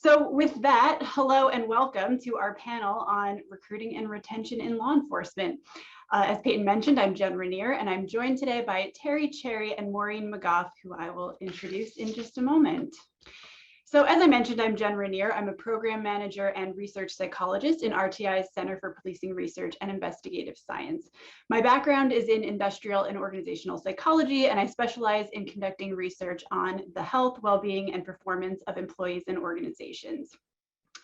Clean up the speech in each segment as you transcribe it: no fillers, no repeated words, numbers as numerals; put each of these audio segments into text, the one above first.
So with that, hello and welcome to our panel on recruiting and retention in law enforcement. As Peyton mentioned, I'm Jen Rainier, and I'm joined today by Terry Cherry and Maureen McGough, who I will introduce in just a moment. So as I mentioned, I'm Jen Rainier. I'm a program manager and research psychologist in RTI's Center for Policing Research and Investigative Science. My background is in industrial and organizational psychology, and I specialize in conducting research on the health, well-being, and performance of employees and organizations.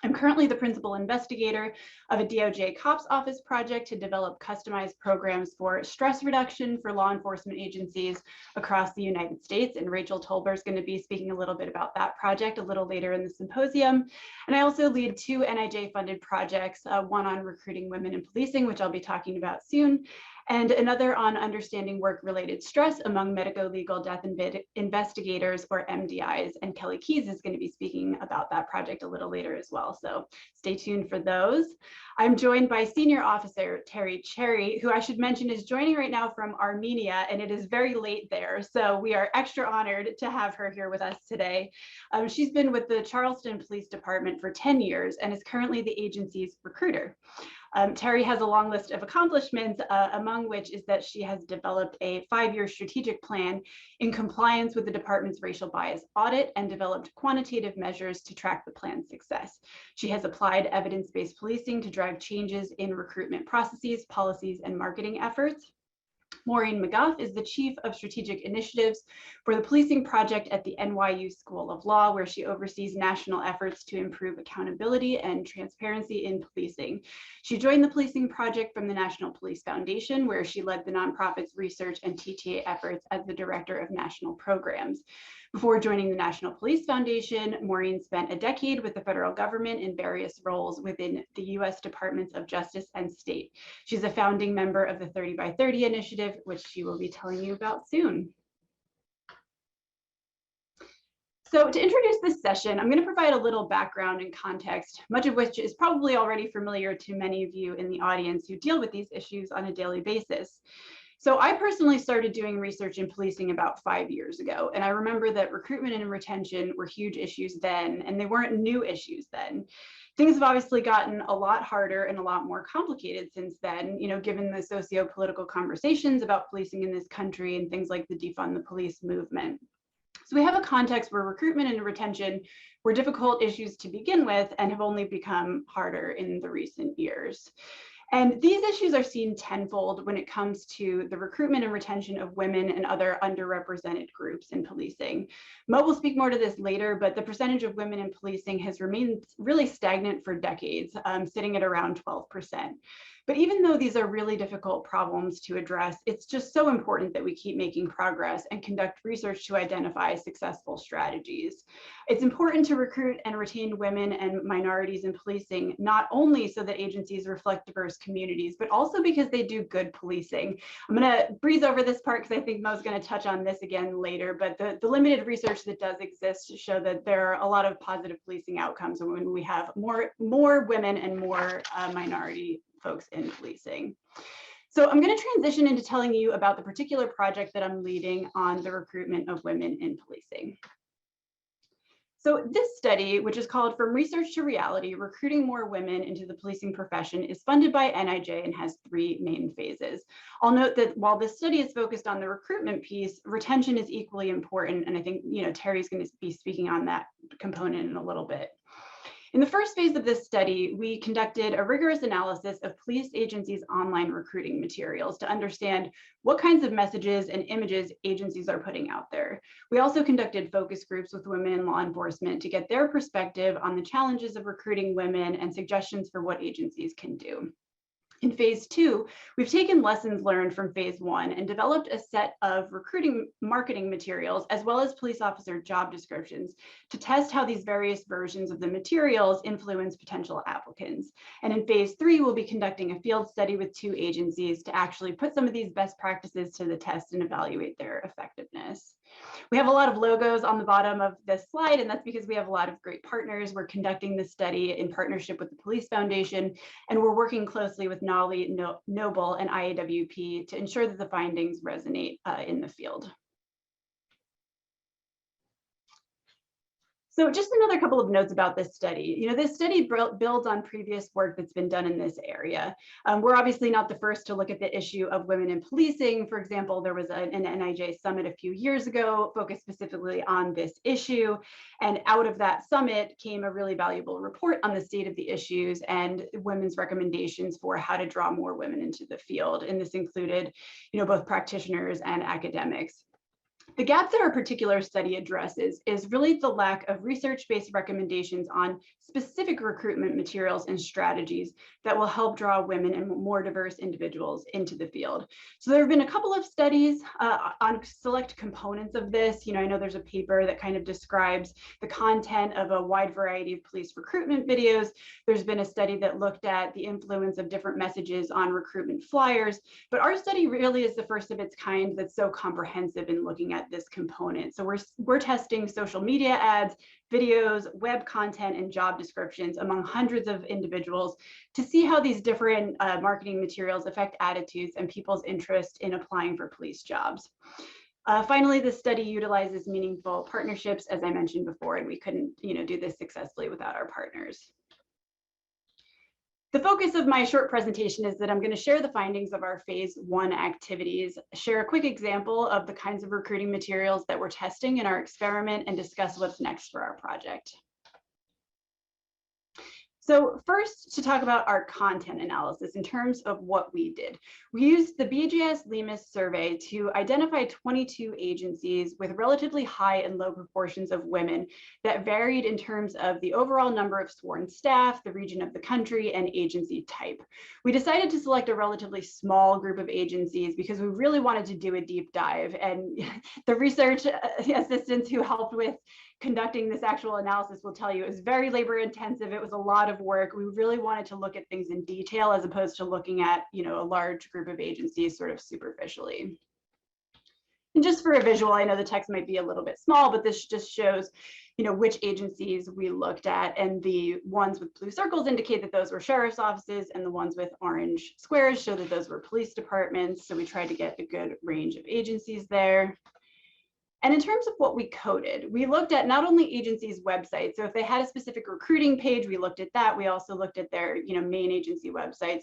I'm currently the principal investigator of a DOJ COPS office project to develop customized programs for stress reduction for law enforcement agencies across the United States. And Rachel Tolber is going to be speaking a little bit about that project a little later in the symposium. And I also lead two NIJ funded projects, one on recruiting women in policing, which I'll be talking about soon, and another on understanding work-related stress among medico-legal death investigators, or MDIs. And Kelly Keys is going to be speaking about that project a little later as well. So stay tuned for those. I'm joined by Senior Officer Terry Cherry, who I should mention is joining right now from Armenia, and it is very late there. So we are extra honored to have her here with us today. She's been with the Charleston Police Department for 10 years and is currently the agency's recruiter. Terry has a long list of accomplishments, among which is that she has developed a 5-year strategic plan in compliance with the department's racial bias audit and developed quantitative measures to track the plan's success. She has applied evidence-based policing to drive changes in recruitment processes, policies, and marketing efforts. Maureen McGough is the Chief of Strategic Initiatives for the Policing Project at the NYU School of Law, where she oversees national efforts to improve accountability and transparency in policing. She joined the Policing Project from the National Police Foundation, where she led the nonprofit's research and TTA efforts as the Director of National Programs. Before joining the National Police Foundation, Maureen spent a decade with the federal government in various roles within the U.S. Departments of Justice and State. She's a founding member of the 30 by 30 initiative, which she will be telling you about soon. So to introduce this session, I'm going to provide a little background and context, much of which is probably already familiar to many of you in the audience who deal with these issues on a daily basis. So I personally started doing research in policing about 5 years ago, and I remember that recruitment and retention were huge issues then, and they weren't new issues then. Things have obviously gotten a lot harder and a lot more complicated since then, given the socio-political conversations about policing in this country and things like the defund the police movement. So we have a context where recruitment and retention were difficult issues to begin with and have only become harder in the recent years. And these issues are seen tenfold when it comes to the recruitment and retention of women and other underrepresented groups in policing. Mo will speak more to this later, but the percentage of women in policing has remained really stagnant for decades, sitting at around 12%. But even though these are really difficult problems to address, it's just so important that we keep making progress and conduct research to identify successful strategies. It's important to recruit and retain women and minorities in policing, not only so that agencies reflect diverse communities, but also because they do good policing. I'm going to breeze over this part because I think Mo's going to touch on this again later, but the limited research that does exist show that there are a lot of positive policing outcomes when we have more women and more minority folks in policing. So I'm going to transition into telling you about the particular project that I'm leading on the recruitment of women in policing. So this study, which is called From Research to Reality, Recruiting More Women into the Policing Profession, is funded by NIJ and has 3 main phases. I'll note that while this study is focused on the recruitment piece, retention is equally important. And I think, Terry's going to be speaking on that component in a little bit. In the first phase of this study, we conducted a rigorous analysis of police agencies' online recruiting materials to understand what kinds of messages and images agencies are putting out there. We also conducted focus groups with women in law enforcement to get their perspective on the challenges of recruiting women and suggestions for what agencies can do. In phase 2, we've taken lessons learned from phase 1 and developed a set of recruiting marketing materials as well as police officer job descriptions to test how these various versions of the materials influence potential applicants. And in phase 3, we'll be conducting a field study with 2 agencies to actually put some of these best practices to the test and evaluate their effectiveness. We have a lot of logos on the bottom of this slide, and that's because we have a lot of great partners. We're conducting this study in partnership with the Police Foundation, and we're working closely with Nolly, Noble, and IAWP to ensure that the findings resonate in the field. So just another couple of notes about this study. This study builds on previous work that's been done in this area. We're obviously not the first to look at the issue of women in policing. For example, there was an NIJ summit a few years ago focused specifically on this issue. And out of that summit came a really valuable report on the state of the issues and women's recommendations for how to draw more women into the field. And this included, both practitioners and academics. The gap that our particular study addresses is really the lack of research-based recommendations on specific recruitment materials and strategies that will help draw women and more diverse individuals into the field. So there have been a couple of studies on select components of this. I know there's a paper that kind of describes the content of a wide variety of police recruitment videos. There's been a study that looked at the influence of different messages on recruitment flyers, but our study really is the first of its kind that's so comprehensive in looking at this component. So we're testing social media ads, videos, web content, and job descriptions among hundreds of individuals to see how these different marketing materials affect attitudes and people's interest in applying for police jobs. Finally, the study utilizes meaningful partnerships, as I mentioned before, and we couldn't do this successfully without our partners. The focus of my short presentation is that I'm going to share the findings of our phase 1 activities, share a quick example of the kinds of recruiting materials that we're testing in our experiment, and discuss what's next for our project. So first, to talk about our content analysis in terms of what we did. We used the BJS-LEMIS survey to identify 22 agencies with relatively high and low proportions of women that varied in terms of the overall number of sworn staff, the region of the country, and agency type. We decided to select a relatively small group of agencies because we really wanted to do a deep dive, and the research assistants who helped with conducting this actual analysis will tell you it was very labor intensive. It was a lot of work. We really wanted to look at things in detail as opposed to looking at, a large group of agencies sort of superficially. And just for a visual, I know the text might be a little bit small, but this just shows, which agencies we looked at, and the ones with blue circles indicate that those were sheriff's offices, and the ones with orange squares show that those were police departments. So we tried to get a good range of agencies there. And in terms of what we coded, we looked at not only agencies' websites. So if they had a specific recruiting page, we looked at that. We also looked at their main agency websites.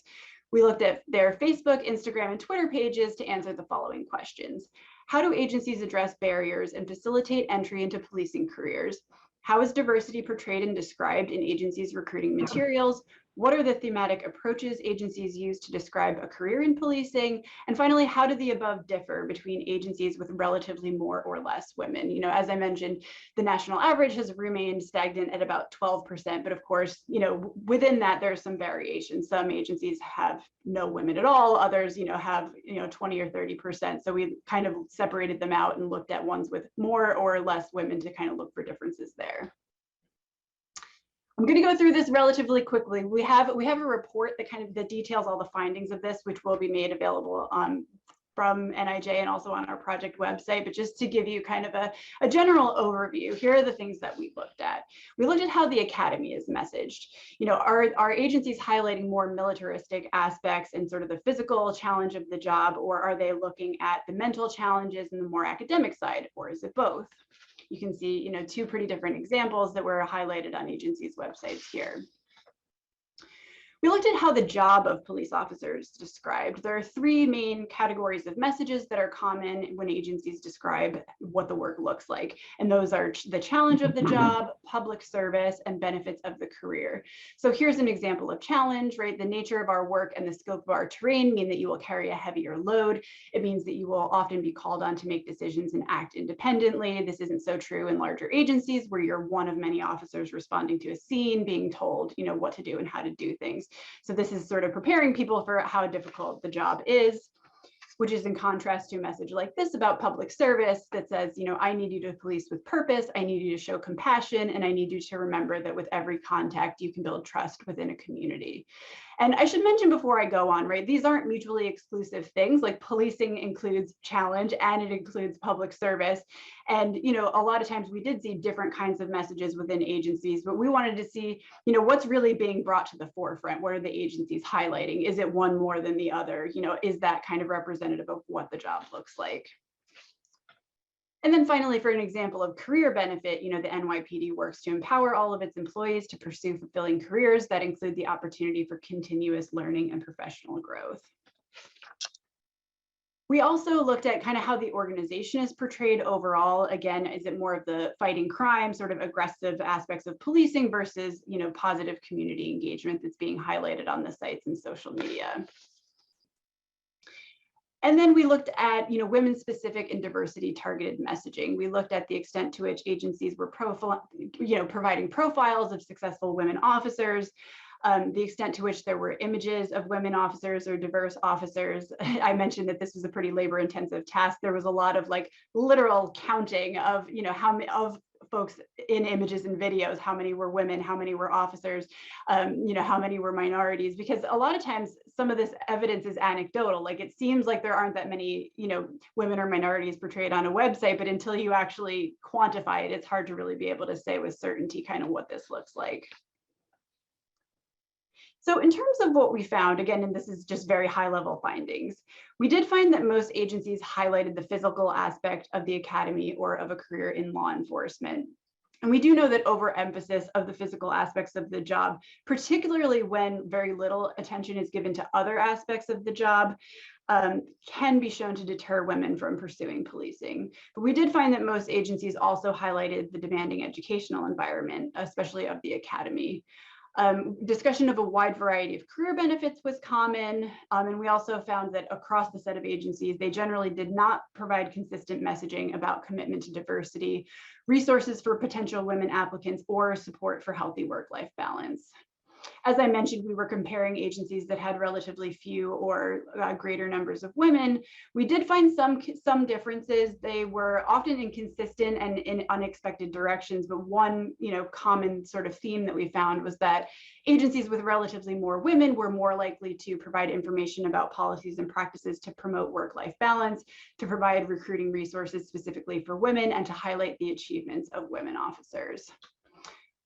We looked at their Facebook, Instagram, and Twitter pages to answer the following questions. How do agencies address barriers and facilitate entry into policing careers? How is diversity portrayed and described in agencies' recruiting materials? What are the thematic approaches agencies use to describe a career in policing? And finally, how do the above differ between agencies with relatively more or less women? As I mentioned, the national average has remained stagnant at about 12%, but of course, within that, there's some variation. Some agencies have no women at all, others, have, 20 or 30%. So we kind of separated them out and looked at ones with more or less women to kind of look for differences there. I'm going to go through this relatively quickly. We have a report that details all the findings of this, which will be made available from NIJ and also on our project website. But just to give you kind of a general overview, here are the things that we looked at. We looked at how the academy is messaged. Are agencies highlighting more militaristic aspects and sort of the physical challenge of the job, or are they looking at the mental challenges and the more academic side, or is it both? You can see, two pretty different examples that were highlighted on agencies' websites here. We looked at how the job of police officers is described. There are three main categories of messages that are common when agencies describe what the work looks like. And those are the challenge of the job, public service, and benefits of the career. So here's an example of challenge, right? The nature of our work and the scope of our terrain mean that you will carry a heavier load. It means that you will often be called on to make decisions and act independently. This isn't so true in larger agencies where you're one of many officers responding to a scene, being told, what to do and how to do things. So this is sort of preparing people for how difficult the job is, which is in contrast to a message like this about public service that says, I need you to police with purpose, I need you to show compassion, and I need you to remember that with every contact, you can build trust within a community. And I should mention before I go on, right, these aren't mutually exclusive things. Like policing includes challenge and it includes public service. And, a lot of times we did see different kinds of messages within agencies, but we wanted to see, what's really being brought to the forefront. What are the agencies highlighting? Is it one more than the other? Is that kind of representative of what the job looks like? And then finally, for an example of career benefit, the NYPD works to empower all of its employees to pursue fulfilling careers that include the opportunity for continuous learning and professional growth. We also looked at kind of how the organization is portrayed overall. Again, is it more of the fighting crime, sort of aggressive aspects of policing versus, positive community engagement that's being highlighted on the sites and social media. And then we looked at, women-specific and diversity-targeted messaging. We looked at the extent to which agencies were providing profiles of successful women officers, the extent to which there were images of women officers or diverse officers. I mentioned that this was a pretty labor-intensive task. There was a lot of literal counting of, how many of folks in images and videos, how many were women, how many were officers, how many were minorities, because a lot of times some of this evidence is anecdotal. It seems like there aren't that many, women or minorities portrayed on a website, but until you actually quantify it, it's hard to really be able to say with certainty kind of what this looks like. So in terms of what we found, again, and this is just very high level findings, we did find that most agencies highlighted the physical aspect of the academy or of a career in law enforcement. And we do know that overemphasis of the physical aspects of the job, particularly when very little attention is given to other aspects of the job, can be shown to deter women from pursuing policing. But we did find that most agencies also highlighted the demanding educational environment, especially of the academy. Discussion of a wide variety of career benefits was common, and we also found that across the set of agencies, they generally did not provide consistent messaging about commitment to diversity, resources for potential women applicants, or support for healthy work-life balance. As I mentioned, we were comparing agencies that had relatively few or greater numbers of women. We did find some differences. They were often inconsistent and in unexpected directions, but one common sort of theme that we found was that agencies with relatively more women were more likely to provide information about policies and practices to promote work-life balance, to provide recruiting resources specifically for women, and to highlight the achievements of women officers.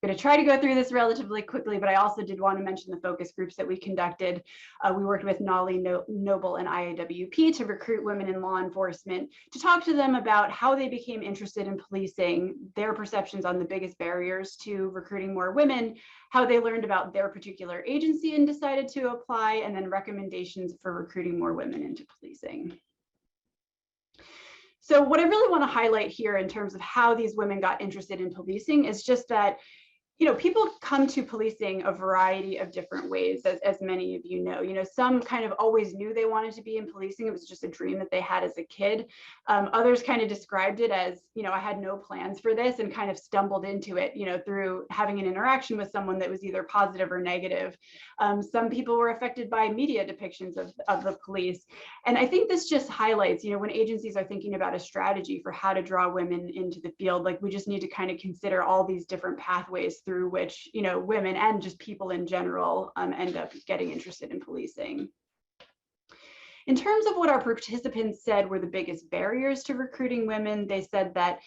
I'm going to try to go through this relatively quickly, but I also did want to mention the focus groups that we conducted. We worked with Nolly Noble and IAWP to recruit women in law enforcement, to talk to them about how they became interested in policing, their perceptions on the biggest barriers to recruiting more women, how they learned about their particular agency and decided to apply, and then recommendations for recruiting more women into policing. So what I really want to highlight here in terms of how these women got interested in policing is just that people come to policing a variety of different ways, as many of you know. Some kind of always knew they wanted to be in policing. It was just a dream that they had as a kid. Others kind of described it as, I had no plans for this and kind of stumbled into it, through having an interaction with someone that was either positive or negative. Some people were affected by media depictions of the police. And I think this just highlights, when agencies are thinking about a strategy for how to draw women into the field, we just need to kind of consider all these different pathways through which, women and just people in general end up getting interested in policing. In terms of what our participants said were the biggest barriers to recruiting women, they said that,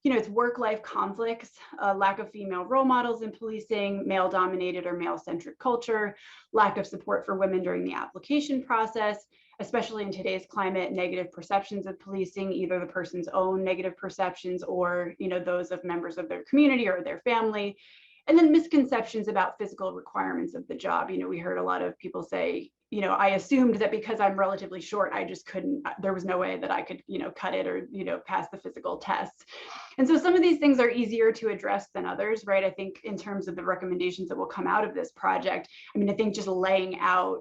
it's work-life conflicts, lack of female role models in policing, male-dominated or male-centric culture, lack of support for women during the application process, especially in today's climate, negative perceptions of policing, either the person's own negative perceptions or, those of members of their community or their family. And then misconceptions about physical requirements of the job. We heard a lot of people say, I assumed that because I'm relatively short, I just couldn't, there was no way that I could, cut it or, pass the physical tests. And so some of these things are easier to address than others, right? I think in terms of the recommendations that will come out of this project, I think just laying out,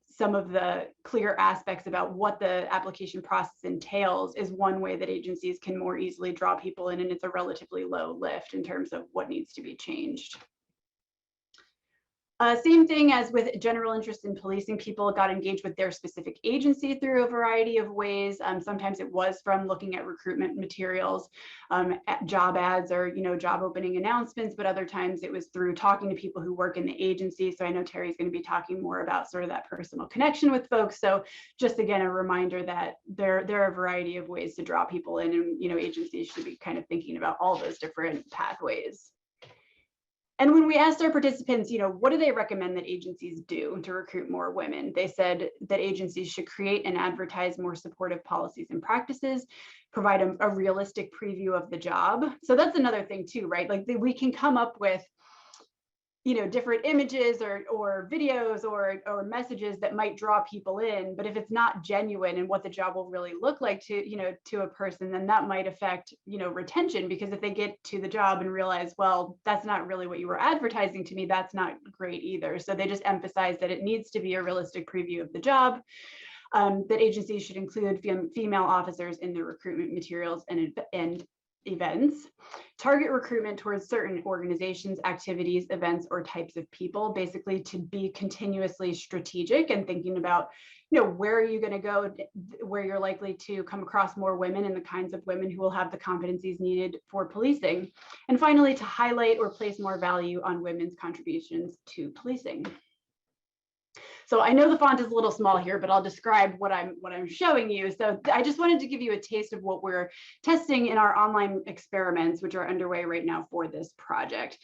some of the clear aspects about what the application process entails is one way that agencies can more easily draw people in, and it's a relatively low lift in terms of what needs to be changed. Same thing as with general interest in policing, people got engaged with their specific agency through a variety of ways. Sometimes it was from looking at recruitment materials, at job ads or job opening announcements, but other times it was through talking to people who work in the agency. So I know Terry's going to be talking more about sort of that personal connection with folks. So just again, a reminder that there are a variety of ways to draw people in, and agencies should be kind of thinking about all those different pathways. And when we asked our participants, what do they recommend that agencies do to recruit more women? They said that agencies should create and advertise more supportive policies and practices, provide a realistic preview of the job. So that's another thing too, right? Like we can come up with different images or videos or messages that might draw people in, but if it's not genuine and what the job will really look like to a person, then that might affect retention, because if they get to the job and realize, well, that's not really what you were advertising to me, that's not great either. So they just emphasize that it needs to be a realistic preview of the job, that agencies should include female officers in their recruitment materials and events, target recruitment towards certain organizations, activities, events, or types of people, basically to be continuously strategic and thinking about, where are you going to go, where you're likely to come across more women and the kinds of women who will have the competencies needed for policing. And finally, to highlight or place more value on women's contributions to policing. So I know the font is a little small here, but I'll describe what I'm showing you. So I just wanted to give you a taste of what we're testing in our online experiments, which are underway right now for this project.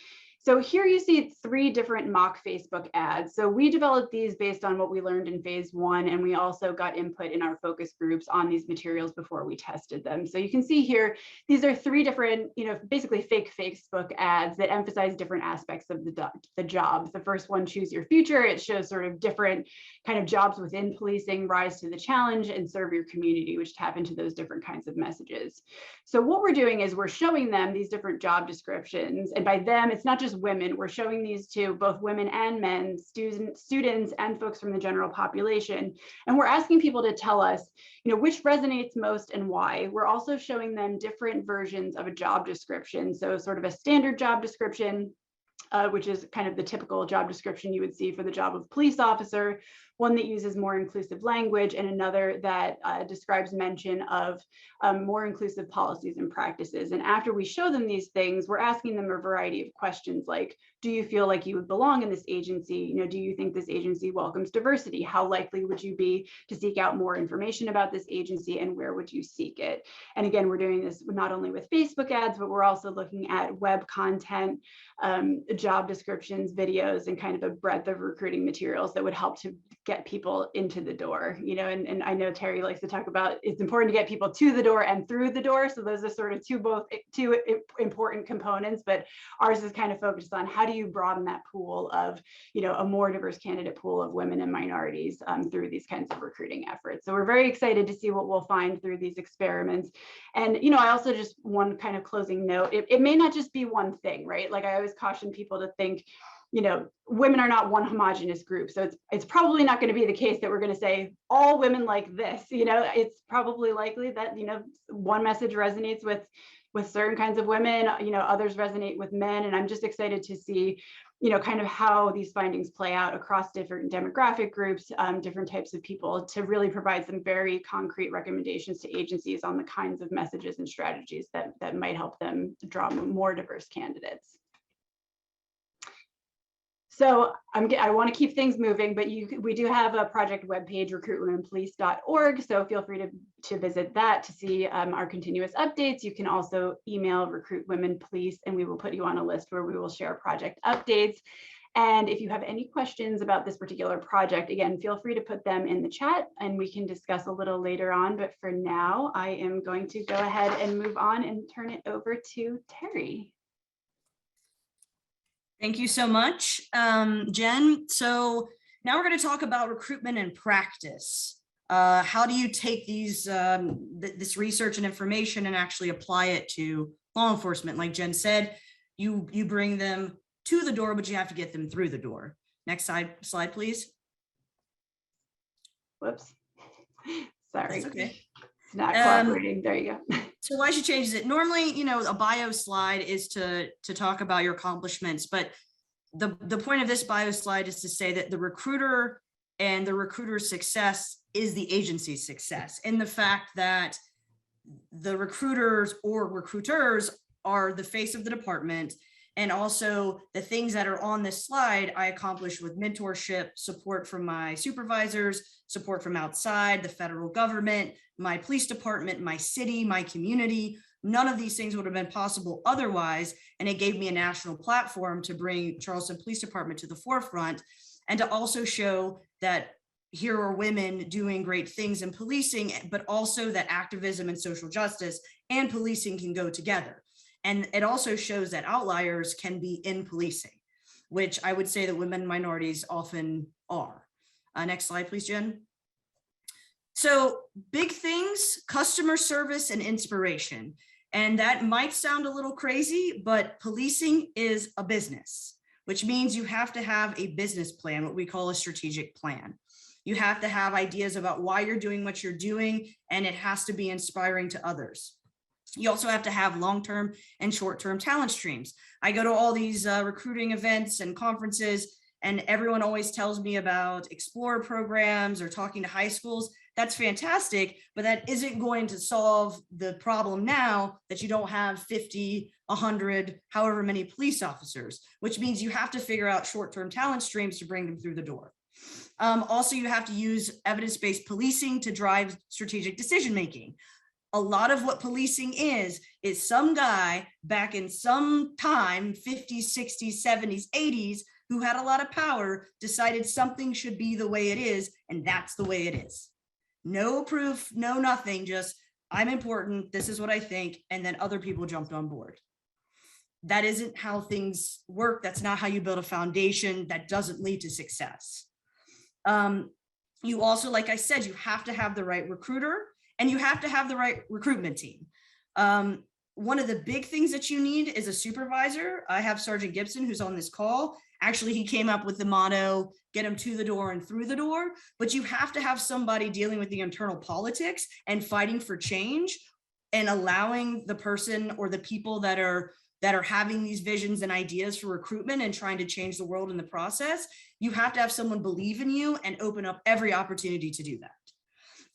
So here you see 3 different mock Facebook ads. So we developed these based on what we learned in phase 1, and we also got input in our focus groups on these materials before we tested them. So you can see here, these are 3 different, basically fake Facebook ads that emphasize different aspects of the job. The first one, Choose Your Future. It shows sort of different kind of jobs within policing, rise to the challenge, and serve your community, which tap into those different kinds of messages. So what we're doing is we're showing them these different job descriptions, and by them, it's not just women. We're showing these to both women and men, students and folks from the general population. And we're asking people to tell us, which resonates most and why. We're also showing them different versions of a job description. So sort of a standard job description, which is kind of the typical job description you would see for the job of police officer, one that uses more inclusive language, and another that describes mention of more inclusive policies and practices. And after we show them these things, we're asking them a variety of questions like, do you feel like you would belong in this agency? Do you think this agency welcomes diversity? How likely would you be to seek out more information about this agency, and where would you seek it? And again, we're doing this not only with Facebook ads, but we're also looking at web content, job descriptions, videos, and kind of a breadth of recruiting materials that would help to get people into the door, and I know Terry likes to talk about it's important to get people to the door and through the door. So those are sort of two important components, but ours is kind of focused on how do you broaden that pool of, a more diverse candidate pool of women and minorities through these kinds of recruiting efforts. So we're very excited to see what we'll find through these experiments. And, I also just one kind of closing note, it may not just be one thing, right? Like I always caution people to think, women are not one homogenous group. So it's probably not going to be the case that we're going to say all women like this. It's probably likely that, one message resonates with certain kinds of women, others resonate with men. And I'm just excited to see, kind of how these findings play out across different demographic groups, different types of people, to really provide some very concrete recommendations to agencies on the kinds of messages and strategies that might help them draw more diverse candidates. So I want to keep things moving, but we do have a project webpage, recruitwomenpolice.org. So feel free to visit that to see our continuous updates. You can also email Recruit Women Police, and we will put you on a list where we will share project updates. And if you have any questions about this particular project, again, feel free to put them in the chat and we can discuss a little later on. But for now, I am going to go ahead and move on and turn it over to Terry. Thank you so much, Jen. So now we're going to talk about recruitment and practice. How do you take these this research and information and actually apply it to law enforcement? Like Jen said, you bring them to the door, but you have to get them through the door. Next slide, please. Whoops. Sorry. That's okay. It's not cooperating. There you go. So why she changes it? Normally, a bio slide is to talk about your accomplishments, but the point of this bio slide is to say that the recruiter and the recruiter's success is the agency's success, and the fact that the recruiters or recruiters are the face of the department. And also the things that are on this slide, I accomplished with mentorship, support from my supervisors, support from outside, the federal government, my police department, my city, my community. None of these things would have been possible otherwise. And it gave me a national platform to bring Charleston Police Department to the forefront and to also show that here are women doing great things in policing, but also that activism and social justice and policing can go together. And it also shows that outliers can be in policing, which I would say that women and minorities often are. Next slide, please, Jen. So big things, customer service and inspiration. And that might sound a little crazy, but policing is a business, which means you have to have a business plan, what we call a strategic plan. You have to have ideas about why you're doing what you're doing, and it has to be inspiring to others. You also have to have long-term and short-term talent streams. I go to all these recruiting events and conferences, and everyone always tells me about Explorer programs or talking to high schools. That's fantastic, but that isn't going to solve the problem now that you don't have 50, 100, however many police officers, which means you have to figure out short-term talent streams to bring them through the door. Also, you have to use evidence-based policing to drive strategic decision-making. A lot of what policing is some guy back in some time, 50s, 60s, 70s, 80s, who had a lot of power, decided something should be the way it is, and that's the way it is. No proof, no nothing, just I'm important, this is what I think, and then other people jumped on board. That isn't how things work. That's not how you build a foundation. That doesn't lead to success. You also, like I said, you have to have the right recruiter and you have to have the right recruitment team. One of the big things that you need is a supervisor. I have Sergeant Gibson, who's on this call. Actually, he came up with the motto, get them to the door and through the door, but you have to have somebody dealing with the internal politics and fighting for change and allowing the person or the people that are having these visions and ideas for recruitment and trying to change the world in the process. You have to have someone believe in you and open up every opportunity to do that.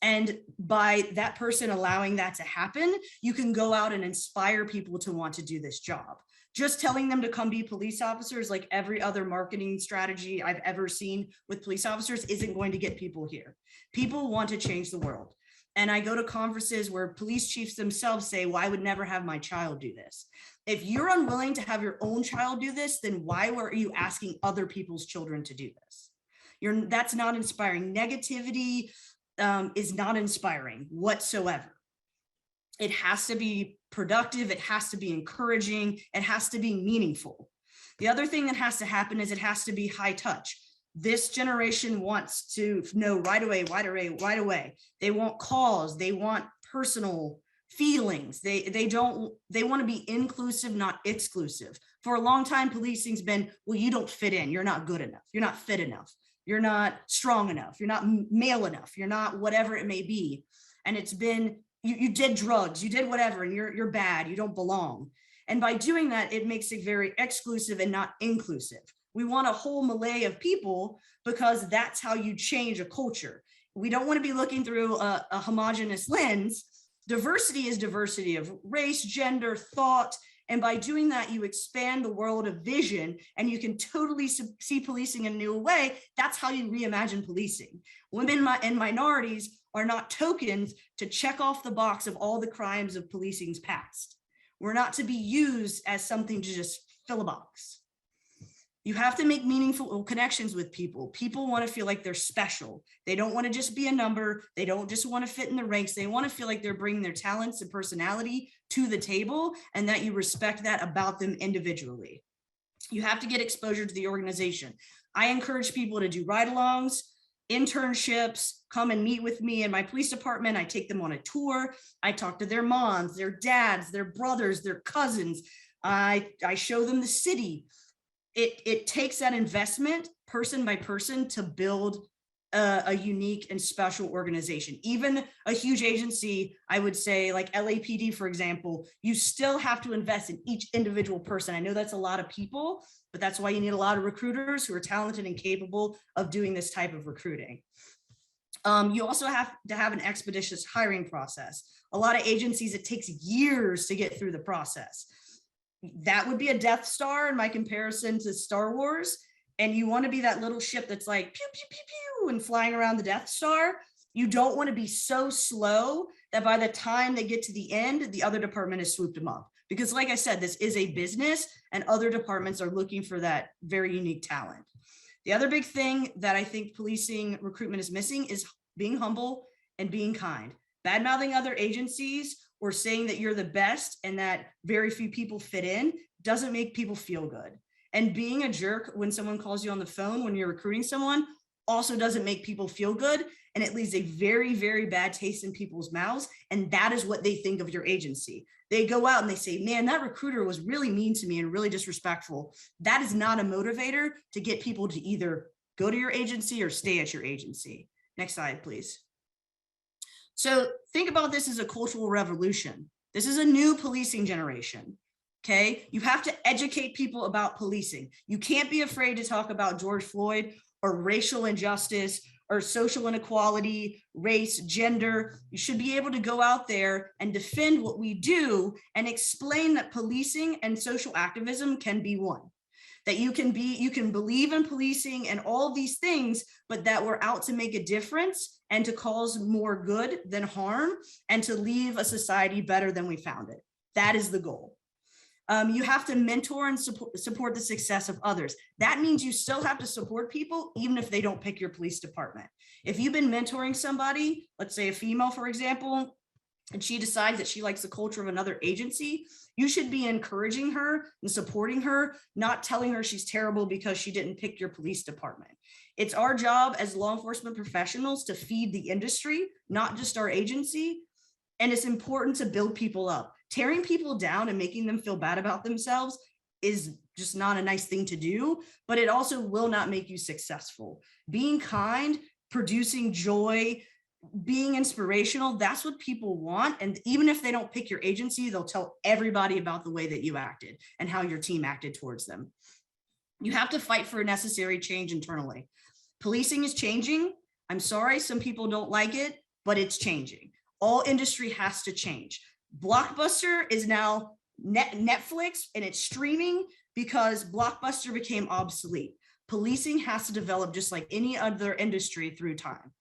And by that person allowing that to happen, you can go out and inspire people to want to do this job. Just telling them to come be police officers, like every other marketing strategy I've ever seen with police officers, isn't going to get people here. People want to change the world. And I go to conferences where police chiefs themselves say, well, I would never have my child do this. If you're unwilling to have your own child do this, then why were you asking other people's children to do this? That's not inspiring. Negativity is not inspiring whatsoever. It has to be productive. It has to be encouraging. It has to be meaningful. The other thing that has to happen is it has to be high touch. This generation wants to know right away. They want calls. They want personal feelings. They want to be inclusive, not exclusive. For a long time, policing's been, well, you don't fit in. You're not good enough. You're not fit enough. You're not strong enough. You're not male enough. You're not whatever it may be. And it's been, you did drugs, you did whatever, and you're bad. You don't belong. And by doing that, it makes it very exclusive and not inclusive. We want a whole melee of people because that's how you change a culture. We don't want to be looking through a homogenous lens. Diversity is diversity of race, gender, thought. And by doing that, you expand the world of vision and you can totally see policing in a new way. That's how you reimagine policing. Women and minorities are not tokens to check off the box of all the crimes of policing's past. We're not to be used as something to just fill a box. You have to make meaningful connections with people. People want to feel like they're special. They don't want to just be a number. They don't just want to fit in the ranks. They want to feel like they're bringing their talents and personality to the table and that you respect that about them individually. You have to get exposure to the organization. I encourage people to do ride-alongs, internships, come and meet with me in my police department. I take them on a tour. I talk to their moms, their dads, their brothers, their cousins. I show them the city. It takes that investment person by person to build a unique and special organization. Even a huge agency, I would say like LAPD, for example, you still have to invest in each individual person. I know that's a lot of people, but that's why you need a lot of recruiters who are talented and capable of doing this type of recruiting. You also have to have an expeditious hiring process. A lot of agencies, it takes years to get through the process. That would be a Death Star in my comparison to Star Wars. And you want to be that little ship that's like pew, pew, pew, pew, and flying around the Death Star. You don't want to be so slow that by the time they get to the end, the other department has swooped them up. Because like I said, this is a business and other departments are looking for that very unique talent. The other big thing that I think policing recruitment is missing is being humble and being kind. Bad-mouthing other agencies or saying that you're the best and that very few people fit in doesn't make people feel good. And being a jerk when someone calls you on the phone when you're recruiting someone also doesn't make people feel good. And it leaves a very, very bad taste in people's mouths. And that is what they think of your agency. They go out and they say, man, that recruiter was really mean to me and really disrespectful. That is not a motivator to get people to either go to your agency or stay at your agency. Next slide, please. So think about this as a cultural revolution. This is a new policing generation. Okay, you have to educate people about policing. You can't be afraid to talk about George Floyd or racial injustice or social inequality, race, gender. You should be able to go out there and defend what we do and explain that policing and social activism can be one. That you can believe in policing and all of these things, but that we're out to make a difference and to cause more good than harm and to leave a society better than we found it. That is the goal. You have to mentor and support the success of others. That means you still have to support people, even if they don't pick your police department. If you've been mentoring somebody, let's say a female, for example, and she decides that she likes the culture of another agency, you should be encouraging her and supporting her, not telling her she's terrible because she didn't pick your police department. It's our job as law enforcement professionals to feed the industry, not just our agency. And it's important to build people up. Tearing people down and making them feel bad about themselves is just not a nice thing to do, but it also will not make you successful. Being kind, producing joy, being inspirational, that's what people want. And even if they don't pick your agency, they'll tell everybody about the way that you acted and how your team acted towards them. You have to fight for a necessary change internally. Policing is changing. I'm sorry, some people don't like it, but it's changing. All industry has to change. Blockbuster is now Netflix and it's streaming because Blockbuster became obsolete. Policing has to develop just like any other industry through time.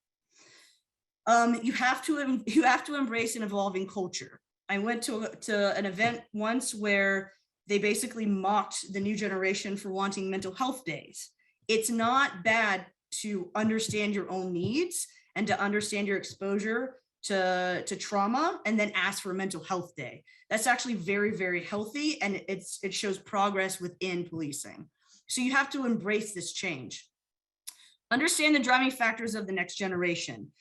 You have to embrace an evolving culture. I went to an event once where they basically mocked the new generation for wanting mental health days. It's not bad to understand your own needs and to understand your exposure to trauma and then ask for a mental health day. That's actually very, very healthy, and it shows progress within policing. So you have to embrace this change. Understand the driving factors of the next generation.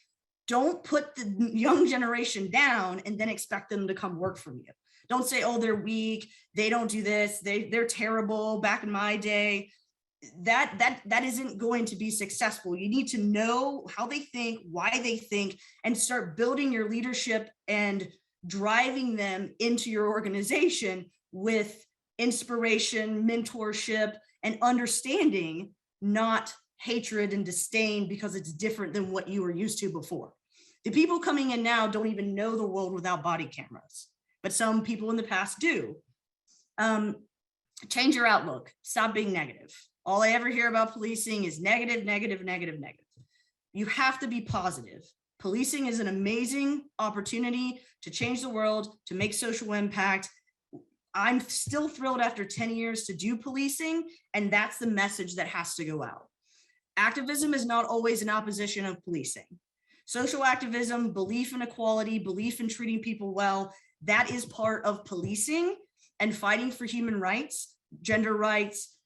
Don't put the young generation down and then expect them to come work for you. Don't say, oh, they're weak, they don't do this, they're terrible, back in my day. That isn't going to be successful. You need to know how they think, why they think, and start building your leadership and driving them into your organization with inspiration, mentorship, and understanding, not hatred and disdain because it's different than what you were used to before. The people coming in now don't even know the world without body cameras, but some people in the past do. Change your outlook. Stop being negative. All I ever hear about policing is negative, negative, negative, negative. You have to be positive. Policing is an amazing opportunity to change the world, to make social impact. I'm still thrilled after 10 years to do policing, and that's the message that has to go out. Activism is not always in opposition of policing. Social activism, belief in equality, belief in treating people well, that is part of policing and fighting for human rights, gender rights,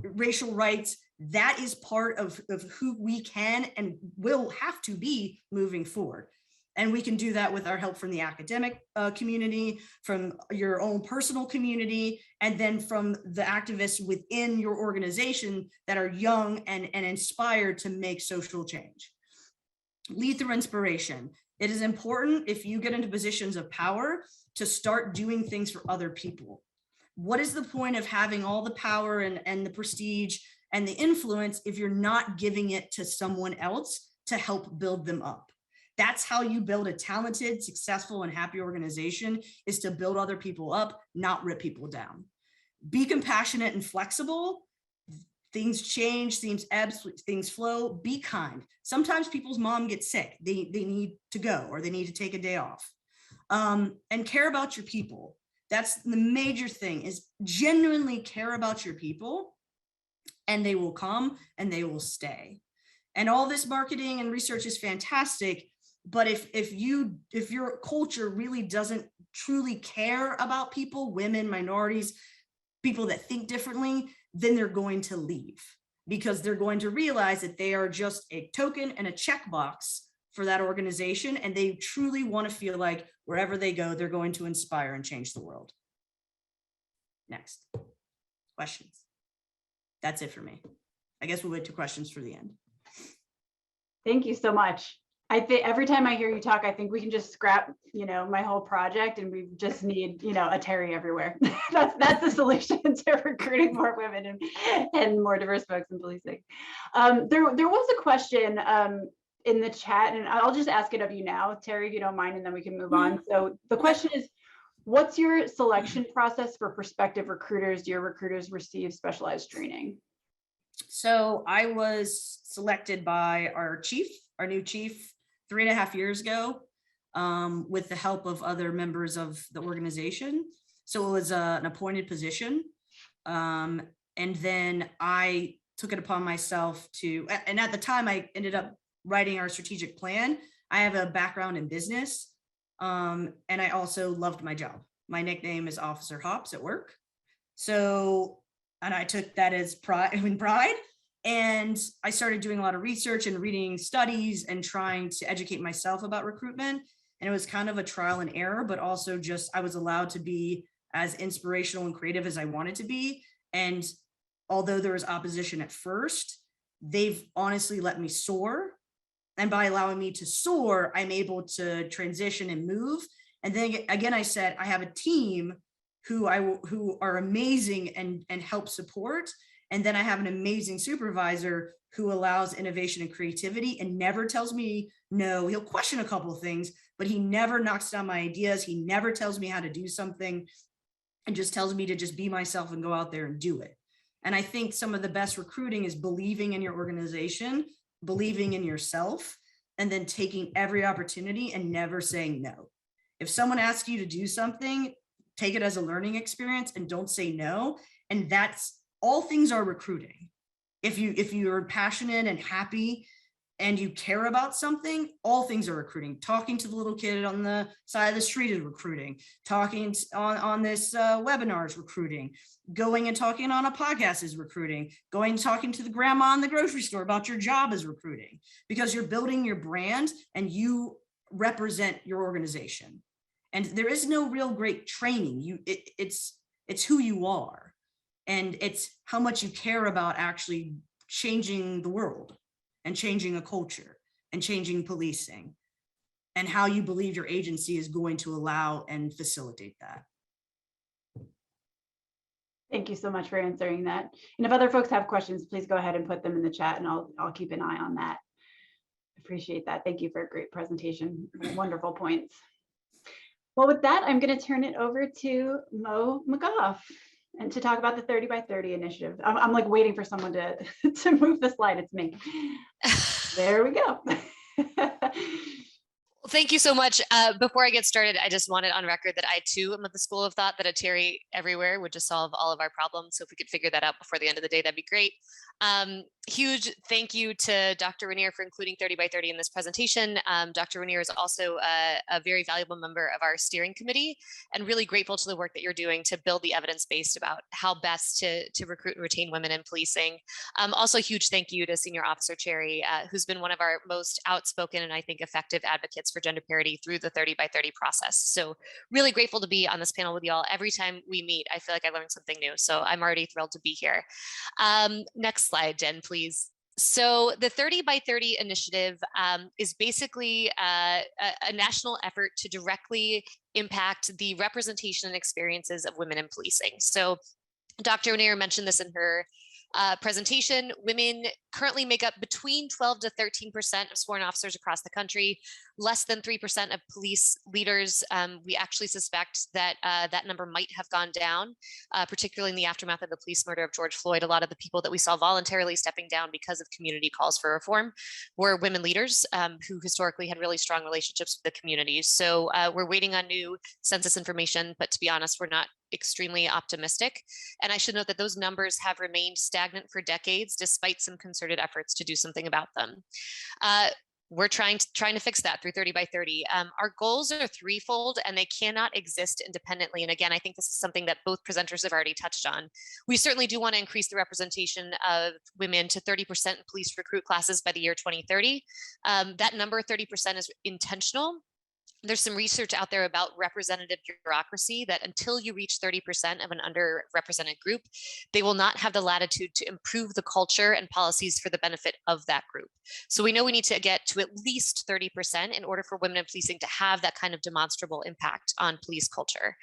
racial rights. That is part of who we can and will have to be moving forward. And we can do that with our help from the academic community, from your own personal community, and then from the activists within your organization that are young and inspired to make social change. Lead through inspiration. It is important if you get into positions of power to start doing things for other people. What is the point of having all the power and the prestige and the influence if you're not giving it to someone else to help build them up? That's how you build a talented, successful, and happy organization, is to build other people up, not rip people down. Be compassionate and flexible. things change, things ebbs, things flow. Be kind. Sometimes people's mom gets sick. They need to go, or they need to take a day off. And care about your people. That's the major thing, is genuinely care about your people, and they will come and they will stay. And all this marketing and research is fantastic. But if your culture really doesn't truly care about people, women, minorities, people that think differently, then they're going to leave, because they're going to realize that they are just a token and a checkbox for that organization. And they truly want to feel like wherever they go, they're going to inspire and change the world. Next. Questions? That's it for me. I guess we'll wait to questions for the end. Thank you so much. I think every time I hear you talk, I think we can just scrap, my whole project, and we just need, a Terry everywhere. that's the solution to recruiting more women and more diverse folks in policing. There was a question in the chat, and I'll just ask it of you now, Terry, if you don't mind, and then we can move on. So the question is, what's your selection process for prospective recruiters? Do your recruiters receive specialized training? So I was selected by our new chief, 3.5 years ago, with the help of other members of the organization. So it was an appointed position. And then I took it upon myself and at the time I ended up writing our strategic plan. I have a background in business. And I also loved my job. My nickname is Officer Hops at work. So, and I took that as pride. And I started doing a lot of research and reading studies and trying to educate myself about recruitment. And it was kind of a trial and error, but also just, I was allowed to be as inspirational and creative as I wanted to be. And although there was opposition at first, they've honestly let me soar. And by allowing me to soar, I'm able to transition and move. And then again, I said, I have a team who are amazing and help support. And then I have an amazing supervisor who allows innovation and creativity and never tells me no. He'll question a couple of things, but he never knocks down my ideas. He never tells me how to do something, and just tells me to just be myself and go out there and do it. And I think some of the best recruiting is believing in your organization, believing in yourself, and then taking every opportunity and never saying no. If someone asks you to do something, take it as a learning experience and don't say no. And that's all things are recruiting. If you're passionate and happy and you care about something, all things are recruiting. Talking to the little kid on the side of the street is recruiting. Talking on this webinar is recruiting. Going and talking on a podcast is recruiting. Going and talking to the grandma in the grocery store about your job is recruiting, because you're building your brand and you represent your organization. And there is no real great training. It's who you are. And it's how much you care about actually changing the world and changing a culture and changing policing, and how you believe your agency is going to allow and facilitate that. Thank you so much for answering that. And if other folks have questions, please go ahead and put them in the chat, and I'll keep an eye on that. Appreciate that. Thank you for a great presentation. Wonderful points. Well, with that, I'm going to turn it over to Mo McGough, and to talk about the 30 by 30 initiative. I'm like waiting for someone to move the slide. It's me. There we go. Thank you so much. Before I get started, I just wanted on record that I too am of the school of thought that a Terry everywhere would just solve all of our problems. So if we could figure that out before the end of the day, that'd be great. Huge thank you to Dr. Rainier for including 30 by 30 in this presentation. Dr. Rainier is also a very valuable member of our steering committee, and really grateful to the work that you're doing to build the evidence based about how best to recruit and retain women in policing. Also, huge thank you to Senior Officer Cherry, who's been one of our most outspoken and I think effective advocates for gender parity through the 30 by 30 process. So really grateful to be on this panel with y'all. Every time we meet, I feel like I learned something new. So I'm already thrilled to be here. Next slide, Jen, please. So the 30 by 30 initiative is basically a national effort to directly impact the representation and experiences of women in policing. So Dr. Rainier mentioned this in her Presentation, women currently make up between 12 to 13% of sworn officers across the country, less than 3% of police leaders. We actually suspect that that number might have gone down, particularly in the aftermath of the police murder of George Floyd. A lot of the people that we saw voluntarily stepping down because of community calls for reform were women leaders who historically had really strong relationships with the communities. So we're waiting on new census information, but to be honest, we're not extremely optimistic. And I should note that those numbers have remained stagnant for decades, despite some concerted efforts to do something about them. We're trying to fix that through 30 by 30. Our goals are threefold and they cannot exist independently. And again, I think this is something that both presenters have already touched on. We certainly do want to increase the representation of women to 30% in police recruit classes by the year 2030. That number, 30%, is intentional. There's some research out there about representative bureaucracy that until you reach 30% of an underrepresented group, they will not have the latitude to improve the culture and policies for the benefit of that group. So we know we need to get to at least 30% in order for women in policing to have that kind of demonstrable impact on police culture.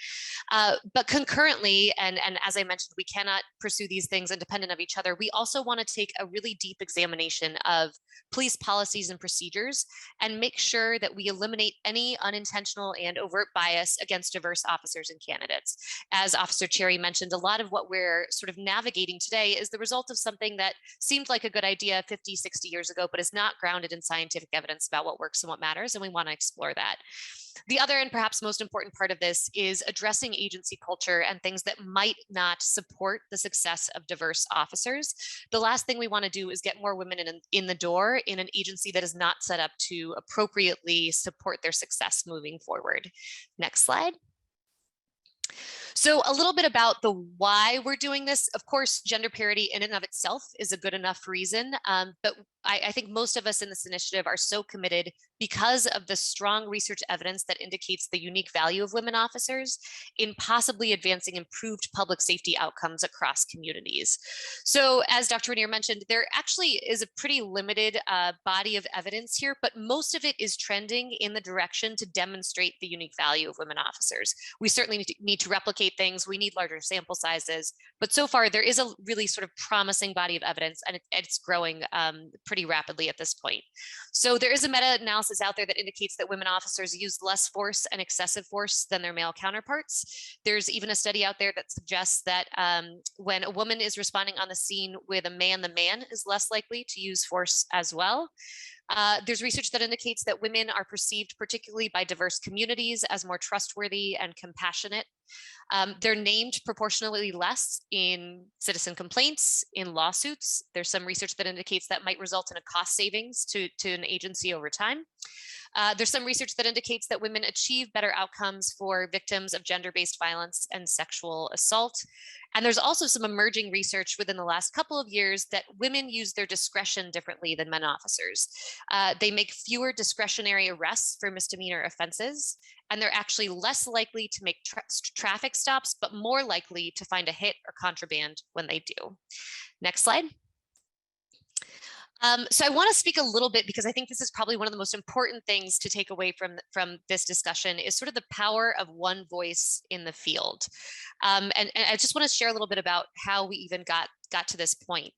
But concurrently, and as I mentioned, we cannot pursue these things independent of each other. We also want to take a really deep examination of police policies and procedures and make sure that we eliminate any unintentional and overt bias against diverse officers and candidates. As Officer Cherry mentioned, a lot of what we're sort of navigating today is the result of something that seemed like a good idea 50, 60 years ago, but is not grounded in scientific evidence about what works and what matters, and we want to explore that. The other and perhaps most important part of this is addressing agency culture and things that might not support the success of diverse officers. The last thing we want to do is get more women in the door in an agency that is not set up to appropriately support their success moving forward. Next slide. So a little bit about the why we're doing this. Of course, gender parity in and of itself is a good enough reason, but I think most of us in this initiative are so committed because of the strong research evidence that indicates the unique value of women officers in possibly advancing improved public safety outcomes across communities. So as Dr. Rainier mentioned, there actually is a pretty limited body of evidence here, but most of it is trending in the direction to demonstrate the unique value of women officers. We certainly need to replicate things. We need larger sample sizes, but so far there is a really sort of promising body of evidence, and it's growing pretty rapidly at this point. So there is a meta-analysis out there that indicates that women officers use less force and excessive force than their male counterparts. There's even a study out there that suggests that when a woman is responding on the scene with a man, the man is less likely to use force as well. There's research that indicates that women are perceived, particularly by diverse communities, as more trustworthy and compassionate. They're named proportionally less in citizen complaints, in lawsuits. There's some research that indicates that might result in a cost savings to an agency over time. There's some research that indicates that women achieve better outcomes for victims of gender-based violence and sexual assault. And there's also some emerging research within the last couple of years that women use their discretion differently than men officers. They make fewer discretionary arrests for misdemeanor offenses, and they're actually less likely to make traffic stops, but more likely to find a hit or contraband when they do. Next slide. So I want to speak a little bit, because I think this is probably one of the most important things to take away from this discussion, is sort of the power of one voice in the field. And I just want to share a little bit about how we even got to this point.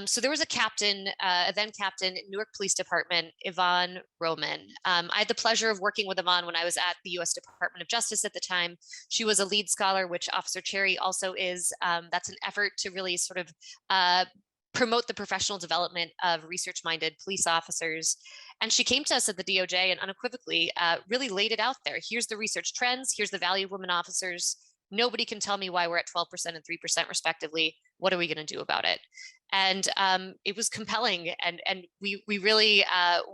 So there was a captain, a then captain in Newark Police Department, Yvonne Roman. I had the pleasure of working with Yvonne when I was at the U.S. Department of Justice at the time. She was a lead scholar, which Officer Cherry also is. That's an effort to really sort of promote the professional development of research-minded police officers. And she came to us at the DOJ and unequivocally really laid it out there. Here's the research trends. Here's the value of women officers. Nobody can tell me why we're at 12% and 3% respectively. What are we going to do about it? And it was compelling. And we really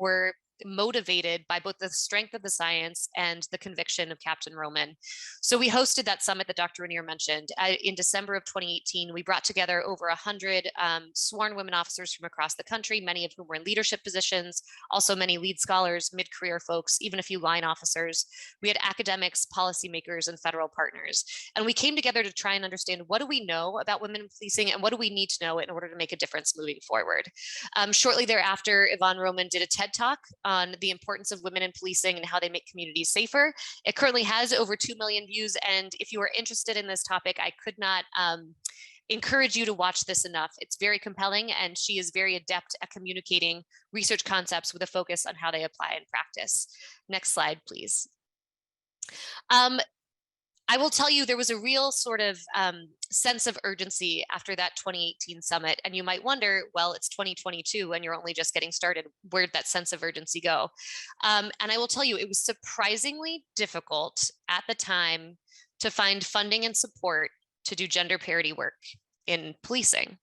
were motivated by both the strength of the science and the conviction of Captain Roman. So we hosted that summit that Dr. Rainier mentioned. In December of 2018, we brought together over 100 sworn women officers from across the country, many of whom were in leadership positions, also many lead scholars, mid-career folks, even a few line officers. We had academics, policymakers, and federal partners. And we came together to try and understand, what do we know about women in policing, and what do we need to know in order to make a difference moving forward? Shortly thereafter, Yvonne Roman did a TED Talk on the importance of women in policing and how they make communities safer. It currently has over 2 million views. And if you are interested in this topic, I could not encourage you to watch this enough. It's very compelling, and she is very adept at communicating research concepts with a focus on how they apply in practice. Next slide, please. I will tell you, there was a real sort of sense of urgency after that 2018 summit. And you might wonder, well, it's 2022 and you're only just getting started. Where'd that sense of urgency go? And I will tell you, it was surprisingly difficult at the time to find funding and support to do gender parity work in policing.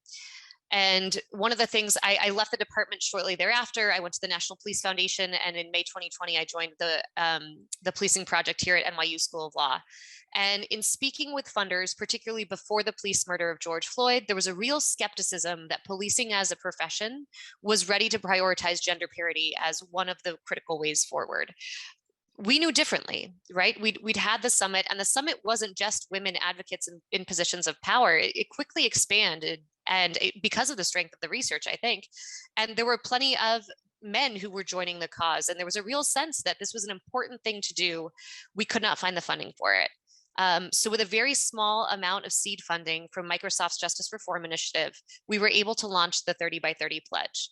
And one of the things, I left the department shortly thereafter. I went to the National Police Foundation, and in May 2020, I joined the policing project here at NYU School of Law. And in speaking with funders, particularly before the police murder of George Floyd, there was a real skepticism that policing as a profession was ready to prioritize gender parity as one of the critical ways forward. We knew differently, right? We'd had the summit, and the summit wasn't just women advocates in positions of power. It quickly expanded, and because of the strength of the research, I think. And there were plenty of men who were joining the cause, and there was a real sense that this was an important thing to do. We could not find the funding for it. So with a very small amount of seed funding from Microsoft's Justice Reform Initiative, we were able to launch the 30 by 30 pledge.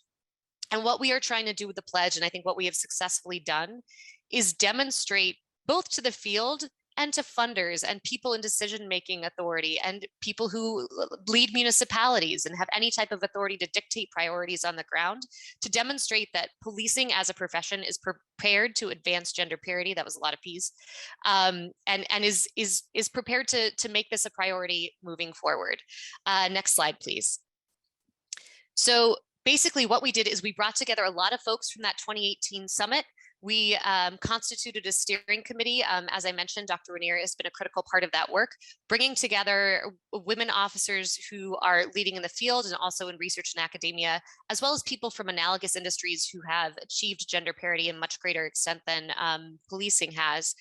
And what we are trying to do with the pledge, and I think what we have successfully done, is demonstrate both to the field and to funders and people in decision-making authority and people who lead municipalities and have any type of authority to dictate priorities on the ground, to demonstrate that policing as a profession is prepared to advance gender parity. That was a lot of P's, and is prepared to make this a priority moving forward. Next slide, please. So basically what we did is we brought together a lot of folks from that 2018 summit. We constituted a steering committee. As I mentioned, Dr. Raniere has been a critical part of that work, bringing together women officers who are leading in the field and also in research and academia, as well as people from analogous industries who have achieved gender parity in much greater extent than policing has.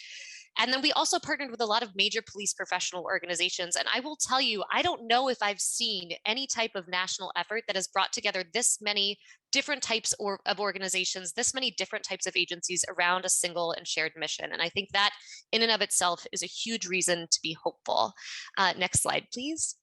And then we also partnered with a lot of major police professional organizations. And I will tell you, I don't know if I've seen any type of national effort that has brought together this many different types of organizations, this many different types of agencies around a single and shared mission. And I think that in and of itself is a huge reason to be hopeful. Next slide, please.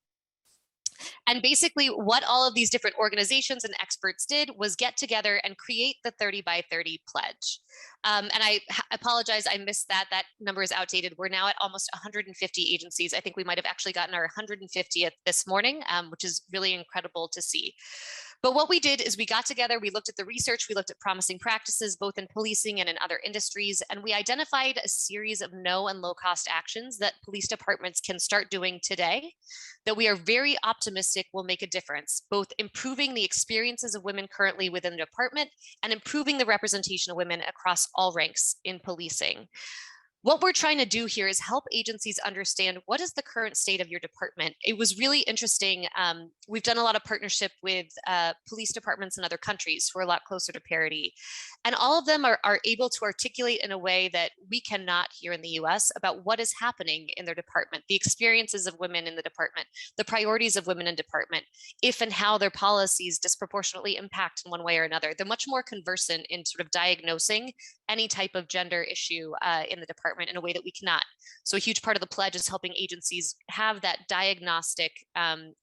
And basically what all of these different organizations and experts did was get together and create the 30 by 30 pledge. And I apologize, I missed that. That number is outdated. We're now at almost 150 agencies. I think we might have actually gotten our 150th this morning, which is really incredible to see. But what we did is we got together, we looked at the research, we looked at promising practices, both in policing and in other industries, and we identified a series of no and low cost actions that police departments can start doing today that we are very optimistic will make a difference, both improving the experiences of women currently within the department and improving the representation of women across all ranks in policing. What we're trying to do here is help agencies understand what is the current state of your department. It was really interesting. We've done a lot of partnership with police departments in other countries who are a lot closer to parity. And all of them are able to articulate in a way that we cannot here in the US about what is happening in their department, the experiences of women in the department, the priorities of women in department, if and how their policies disproportionately impact in one way or another. They're much more conversant in sort of diagnosing any type of gender issue in the department in a way that we cannot. So a huge part of the pledge is helping agencies have that diagnostic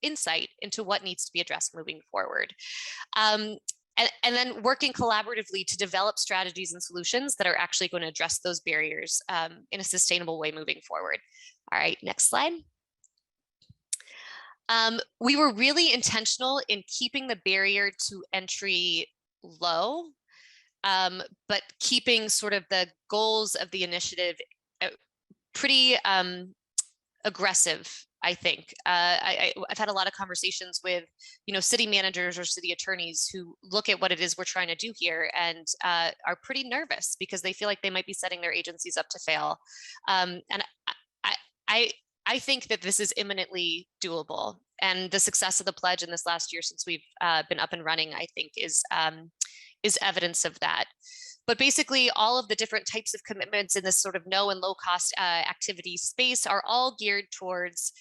insight into what needs to be addressed moving forward. And then working collaboratively to develop strategies and solutions that are actually going to address those barriers in a sustainable way moving forward. All right, next slide. We were really intentional in keeping the barrier to entry low, but keeping sort of the goals of the initiative pretty aggressive, I think. I've had a lot of conversations with, city managers or city attorneys who look at what it is we're trying to do here and are pretty nervous because they feel like they might be setting their agencies up to fail. And I think that this is imminently doable. And the success of the pledge in this last year since we've been up and running, I think is evidence of that. But basically all of the different types of commitments in this sort of no and low cost activity space are all geared towards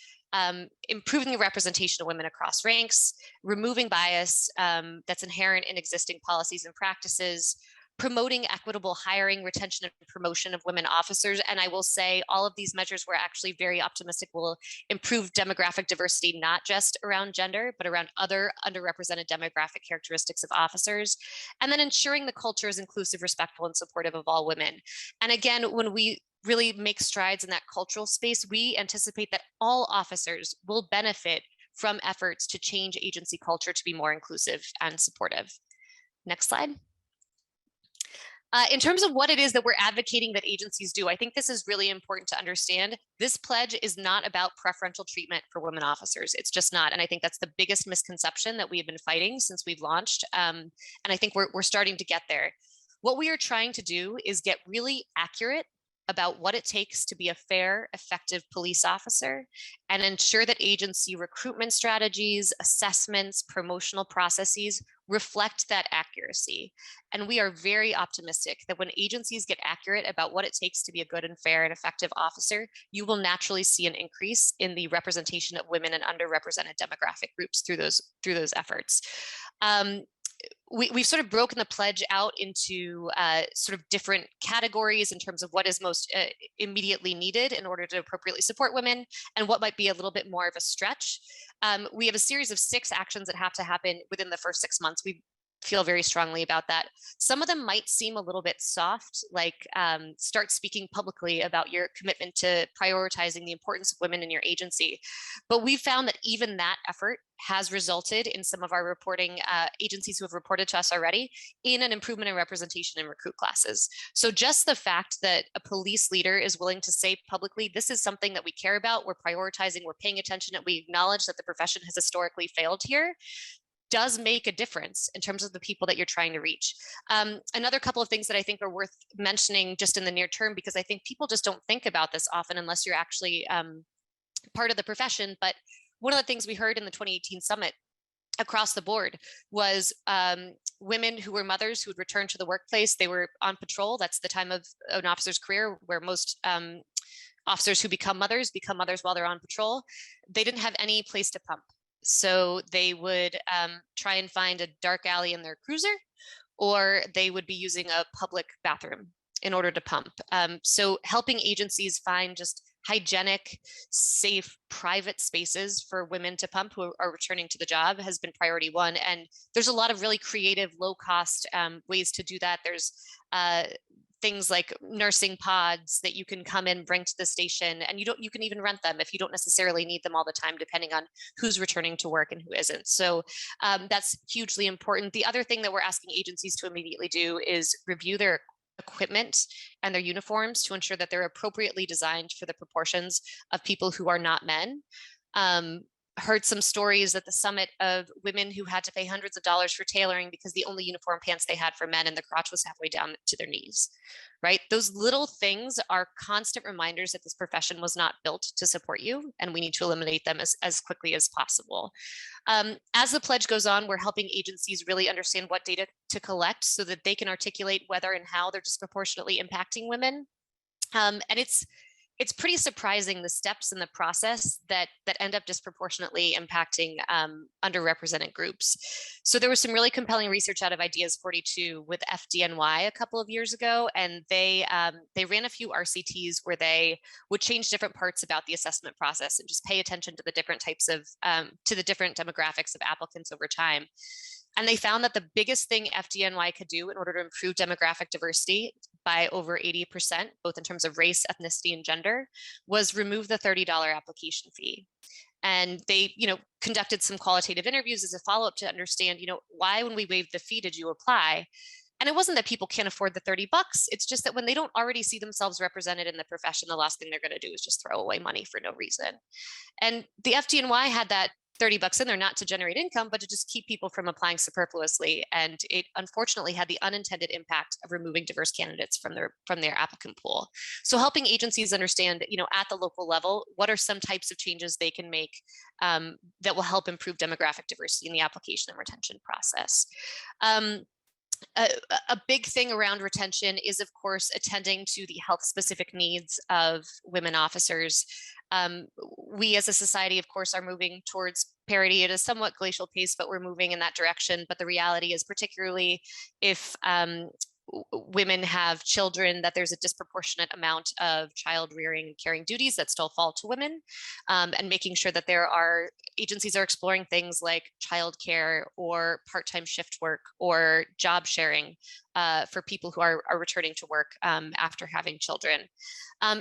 improving the representation of women across ranks, removing bias that's inherent in existing policies and practices, promoting equitable hiring, retention, and promotion of women officers. And I will say all of these measures we're actually very optimistic will improve demographic diversity, not just around gender, but around other underrepresented demographic characteristics of officers. And then ensuring the culture is inclusive, respectful, and supportive of all women. And again, when we really make strides in that cultural space, we anticipate that all officers will benefit from efforts to change agency culture to be more inclusive and supportive. Next slide. In terms of what it is that we're advocating that agencies do, I think this is really important to understand. This pledge is not about preferential treatment for women officers. It's just not. And I think that's the biggest misconception that we've been fighting since we've launched. And I think we're starting to get there. What we are trying to do is get really accurate about what it takes to be a fair, effective police officer and ensure that agency recruitment strategies, assessments, promotional processes reflect that accuracy. And we are very optimistic that when agencies get accurate about what it takes to be a good and fair and effective officer, you will naturally see an increase in the representation of women and underrepresented demographic groups through those efforts. We've sort of broken the pledge out into sort of different categories in terms of what is most immediately needed in order to appropriately support women and what might be a little bit more of a stretch. We have a series of 6 actions that have to happen within the first 6 months. We feel very strongly about that. Some of them might seem a little bit soft, like start speaking publicly about your commitment to prioritizing the importance of women in your agency. But we've found that even that effort has resulted in some of our reporting agencies who have reported to us already in an improvement in representation in recruit classes. So just the fact that a police leader is willing to say publicly, this is something that we care about, we're prioritizing, we're paying attention, and we acknowledge that the profession has historically failed here, does make a difference in terms of the people that you're trying to reach. Another couple of things that I think are worth mentioning just in the near term, because I think people just don't think about this often unless you're actually part of the profession. But one of the things we heard in the 2018 summit across the board was women who were mothers who would return to the workplace. They were on patrol. That's the time of an officer's career where most officers who become mothers while they're on patrol. They didn't have any place to pump. So they would try and find a dark alley in their cruiser, or they would be using a public bathroom in order to pump. So helping agencies find just hygienic, safe, private spaces for women to pump who are returning to the job has been priority 1. And there's a lot of really creative, low-cost ways to do that. There's things like nursing pods that you can come and bring to the station, and you can even rent them if you don't necessarily need them all the time, depending on who's returning to work and who isn't. So that's hugely important. The other thing that we're asking agencies to immediately do is review their equipment and their uniforms to ensure that they're appropriately designed for the proportions of people who are not men. Heard some stories at the summit of women who had to pay hundreds of dollars for tailoring because the only uniform pants they had for men and the crotch was halfway down to their knees, right? Those little things are constant reminders that this profession was not built to support you, and we need to eliminate them as quickly as possible. As the pledge goes on, we're helping agencies really understand what data to collect so that they can articulate whether and how they're disproportionately impacting women. And it's pretty surprising the steps in the process that end up disproportionately impacting underrepresented groups. So there was some really compelling research out of Ideas 42 with FDNY a couple of years ago, and they ran a few RCTs where they would change different parts about the assessment process and just pay attention to the different types of to the different demographics of applicants over time. And they found that the biggest thing FDNY could do in order to improve demographic diversity by over 80%, both in terms of race, ethnicity, and gender, was remove the $30 application fee. And they, conducted some qualitative interviews as a follow-up to understand, why when we waived the fee did you apply? And it wasn't that people can't afford the $30. It's just that when they don't already see themselves represented in the profession, the last thing they're going to do is just throw away money for no reason. And the FDNY had that $30 in there, not to generate income, but to just keep people from applying superfluously. And it unfortunately had the unintended impact of removing diverse candidates from their applicant pool. So helping agencies understand, at the local level, what are some types of changes they can make that will help improve demographic diversity in the application and retention process. A big thing around retention is, of course, attending to the health specific needs of women officers. We as a society, of course, are moving towards parity at a somewhat glacial pace, but we're moving in that direction. But the reality is, particularly if women have children, that there's a disproportionate amount of child rearing and caring duties that still fall to women, and making sure that there are agencies are exploring things like childcare or part-time shift work or job sharing for people who are returning to work after having children.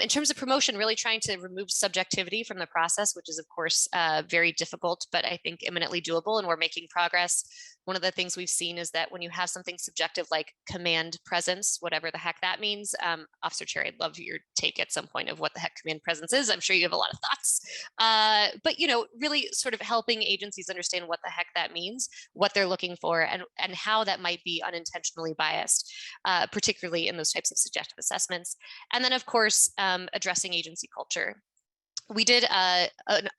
In terms of promotion, really trying to remove subjectivity from the process, which is of course very difficult, but I think imminently doable, and we're making progress. One of the things we've seen is that when you have something subjective like command presence, whatever the heck that means, Officer Cherry, I'd love your take at some point of what the heck command presence is. I'm sure you have a lot of thoughts, but really sort of helping agencies understand what the heck that means, what they're looking for, and how that might be unintentionally biased, particularly in those types of subjective assessments. And then of course, addressing agency culture. We did a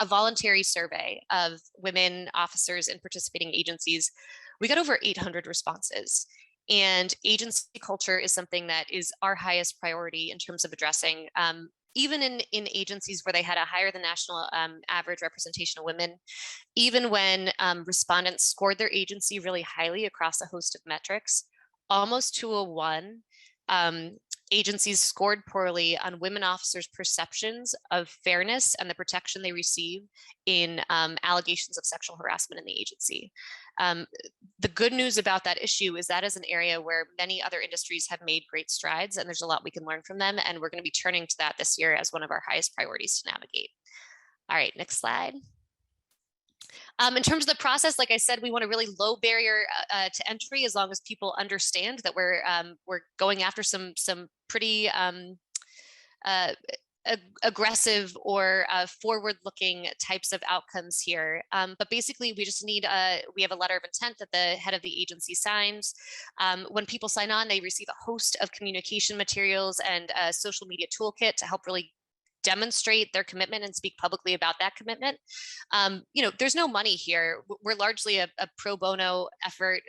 voluntary survey of women officers in participating agencies. We got over 800 responses. And agency culture is something that is our highest priority in terms of addressing, even in agencies where they had a higher than national average representation of women, even when respondents scored their agency really highly across a host of metrics, almost to a 1. Agencies scored poorly on women officers' perceptions of fairness and the protection they receive in allegations of sexual harassment in the agency. The good news about that issue is that is an area where many other industries have made great strides, and there's a lot we can learn from them, and we're going to be turning to that this year as one of our highest priorities to navigate. All right, next slide. In terms of the process, like I said, we want a really low barrier to entry, as long as people understand that we're going after some pretty aggressive or forward-looking types of outcomes here. But basically, we just need we have a letter of intent that the head of the agency signs. When people sign on, they receive a host of communication materials and a social media toolkit to help really demonstrate their commitment and speak publicly about that commitment. There's no money here. We're largely a pro bono effort,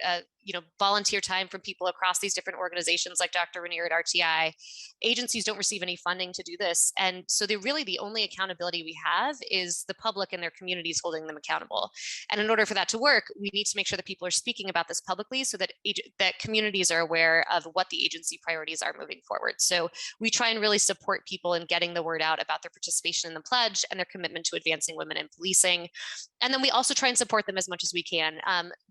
volunteer time from people across these different organizations like Dr. Rainier at RTI. Agencies don't receive any funding to do this. And so the only accountability we have is the public and their communities holding them accountable. And in order for that to work, we need to make sure that people are speaking about this publicly so that communities are aware of what the agency priorities are moving forward. So we try and really support people in getting the word out about their participation in the pledge and their commitment to advancing women in policing. And then we also try and support them as much as we can.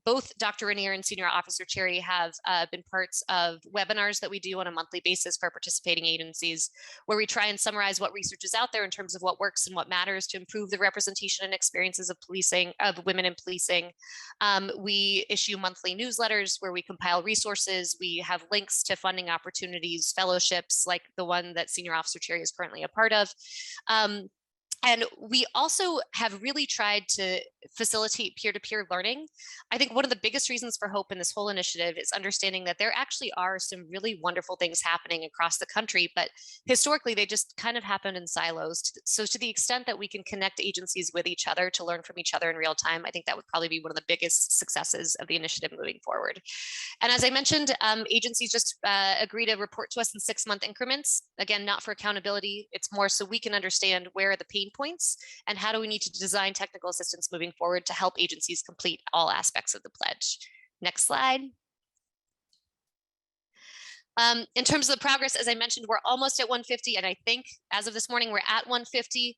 Both Dr. Rainier and Senior Officer Cherry have been parts of webinars that we do on a monthly basis for participating agencies, where we try and summarize what research is out there in terms of what works and what matters to improve the representation and experiences of women in policing. We issue monthly newsletters where we compile resources. We have links to funding opportunities, fellowships like the one that Senior Officer Cherry is currently a part of. And we also have really tried to facilitate peer-to-peer learning. I think one of the biggest reasons for hope in this whole initiative is understanding that there actually are some really wonderful things happening across the country, but historically they just kind of happened in silos. So to the extent that we can connect agencies with each other to learn from each other in real time, I think that would probably be one of the biggest successes of the initiative moving forward. And as I mentioned, agencies just agree to report to us in 6-month increments. Again, not for accountability, it's more so we can understand where are the pain points and how do we need to design technical assistance moving forward to help agencies complete all aspects of the pledge. Next slide. In terms of the progress, as I mentioned, we're almost at 150, and I think as of this morning, we're at 150.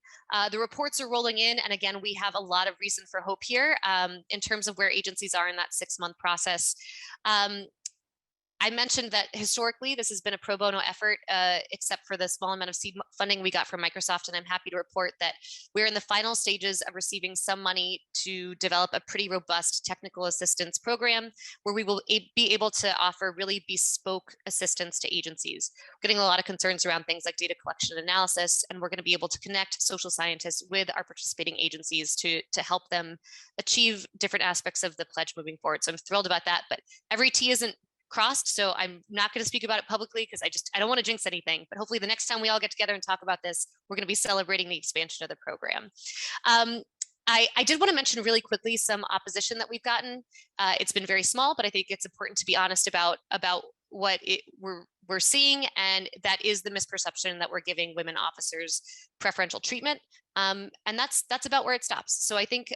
The reports are rolling in, and again, we have a lot of reason for hope here in terms of where agencies are in that 6-month process. I mentioned that historically, this has been a pro bono effort, except for the small amount of seed funding we got from Microsoft. And I'm happy to report that we're in the final stages of receiving some money to develop a pretty robust technical assistance program where we will be able to offer really bespoke assistance to agencies. We're getting a lot of concerns around things like data collection and analysis, and we're going to be able to connect social scientists with our participating agencies to help them achieve different aspects of the pledge moving forward. So I'm thrilled about that, but every T isn't crossed, so I'm not going to speak about it publicly because I don't want to jinx anything, but hopefully the next time we all get together and talk about this, we're going to be celebrating the expansion of the program. I did want to mention really quickly some opposition that we've gotten. It's been very small, but I think it's important to be honest about what we're we're seeing, and that is the misperception that we're giving women officers preferential treatment. And that's about where it stops. So I think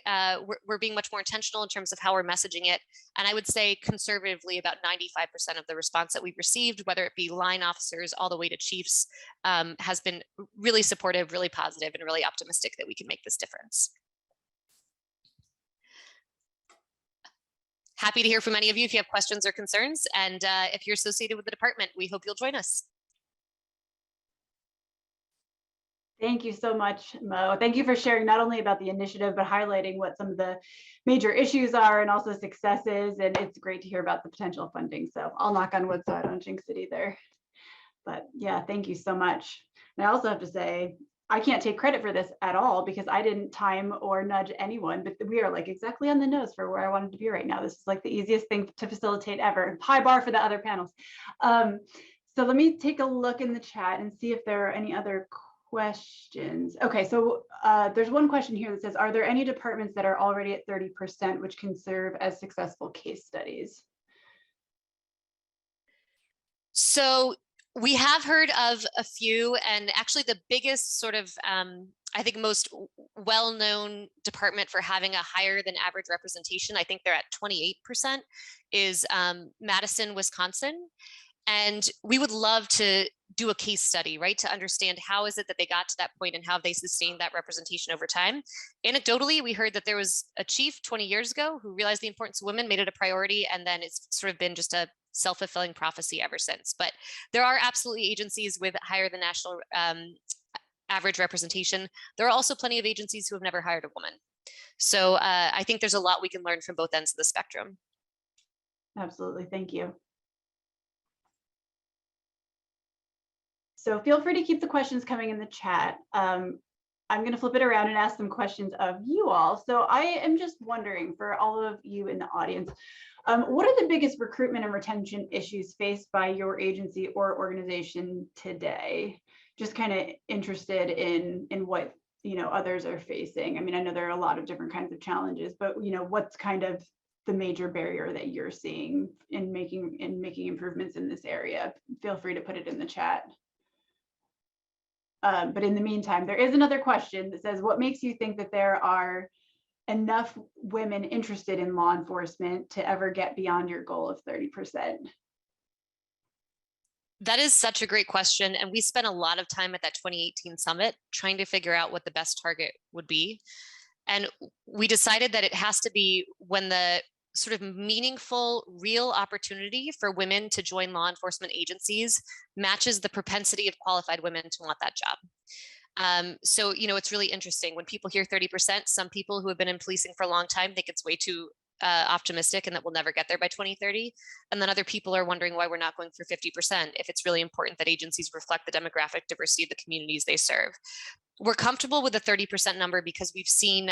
we're being much more intentional in terms of how we're messaging it. And I would say conservatively about 95% of the response that we've received, whether it be line officers all the way to chiefs, has been really supportive, really positive, and really optimistic that we can make this difference. Happy to hear from any of you if you have questions or concerns. And if you're associated with the department, we hope you'll join us. Thank you so much, Mo. Thank you for sharing not only about the initiative, but highlighting what some of the major issues are and also successes. And it's great to hear about the potential funding. So I'll knock on wood so I don't jinx it either. But yeah, thank you so much. And I also have to say, I can't take credit for this at all because I didn't time or nudge anyone, but we are like exactly on the nose for where I wanted to be right now. This is like the easiest thing to facilitate ever. High bar for the other panels. So let me take a look in the chat and see if there are any other questions. Okay, so there's one question here that says, are there any departments that are already at 30% which can serve as successful case studies? So we have heard of a few, and actually the biggest sort of, I think most well-known department for having a higher than average representation, I think they're at 28%, is Madison, Wisconsin. And we would love to do a case study, right? To understand how is it that they got to that point and how they sustained that representation over time. Anecdotally, we heard that there was a chief 20 years ago who realized the importance of women, made it a priority, and then it's sort of been just a self-fulfilling prophecy ever since. But there are absolutely agencies with higher than national average representation. There are also plenty of agencies who have never hired a woman. So I think there's a lot we can learn from both ends of the spectrum. Absolutely, thank you. So feel free to keep the questions coming in the chat. I'm going to flip it around and ask some questions of you all. So I am just wondering, for all of you in the audience, what are the biggest recruitment and retention issues faced by your agency or organization today? Just kind of interested in what others are facing. I mean, I know there are a lot of different kinds of challenges, but what's kind of the major barrier that you're seeing in making improvements in this area? Feel free to put it in the chat. But in the meantime, there is another question that says, what makes you think that there are enough women interested in law enforcement to ever get beyond your goal of 30%? That is such a great question. And we spent a lot of time at that 2018 summit trying to figure out what the best target would be. And we decided that it has to be when the sort of meaningful, real opportunity for women to join law enforcement agencies matches the propensity of qualified women to want that job. So, it's really interesting when people hear 30%, some people who have been in policing for a long time think it's way too optimistic and that we'll never get there by 2030. And then other people are wondering why we're not going for 50% if it's really important that agencies reflect the demographic diversity of the communities they serve. We're comfortable with the 30% number because we've seen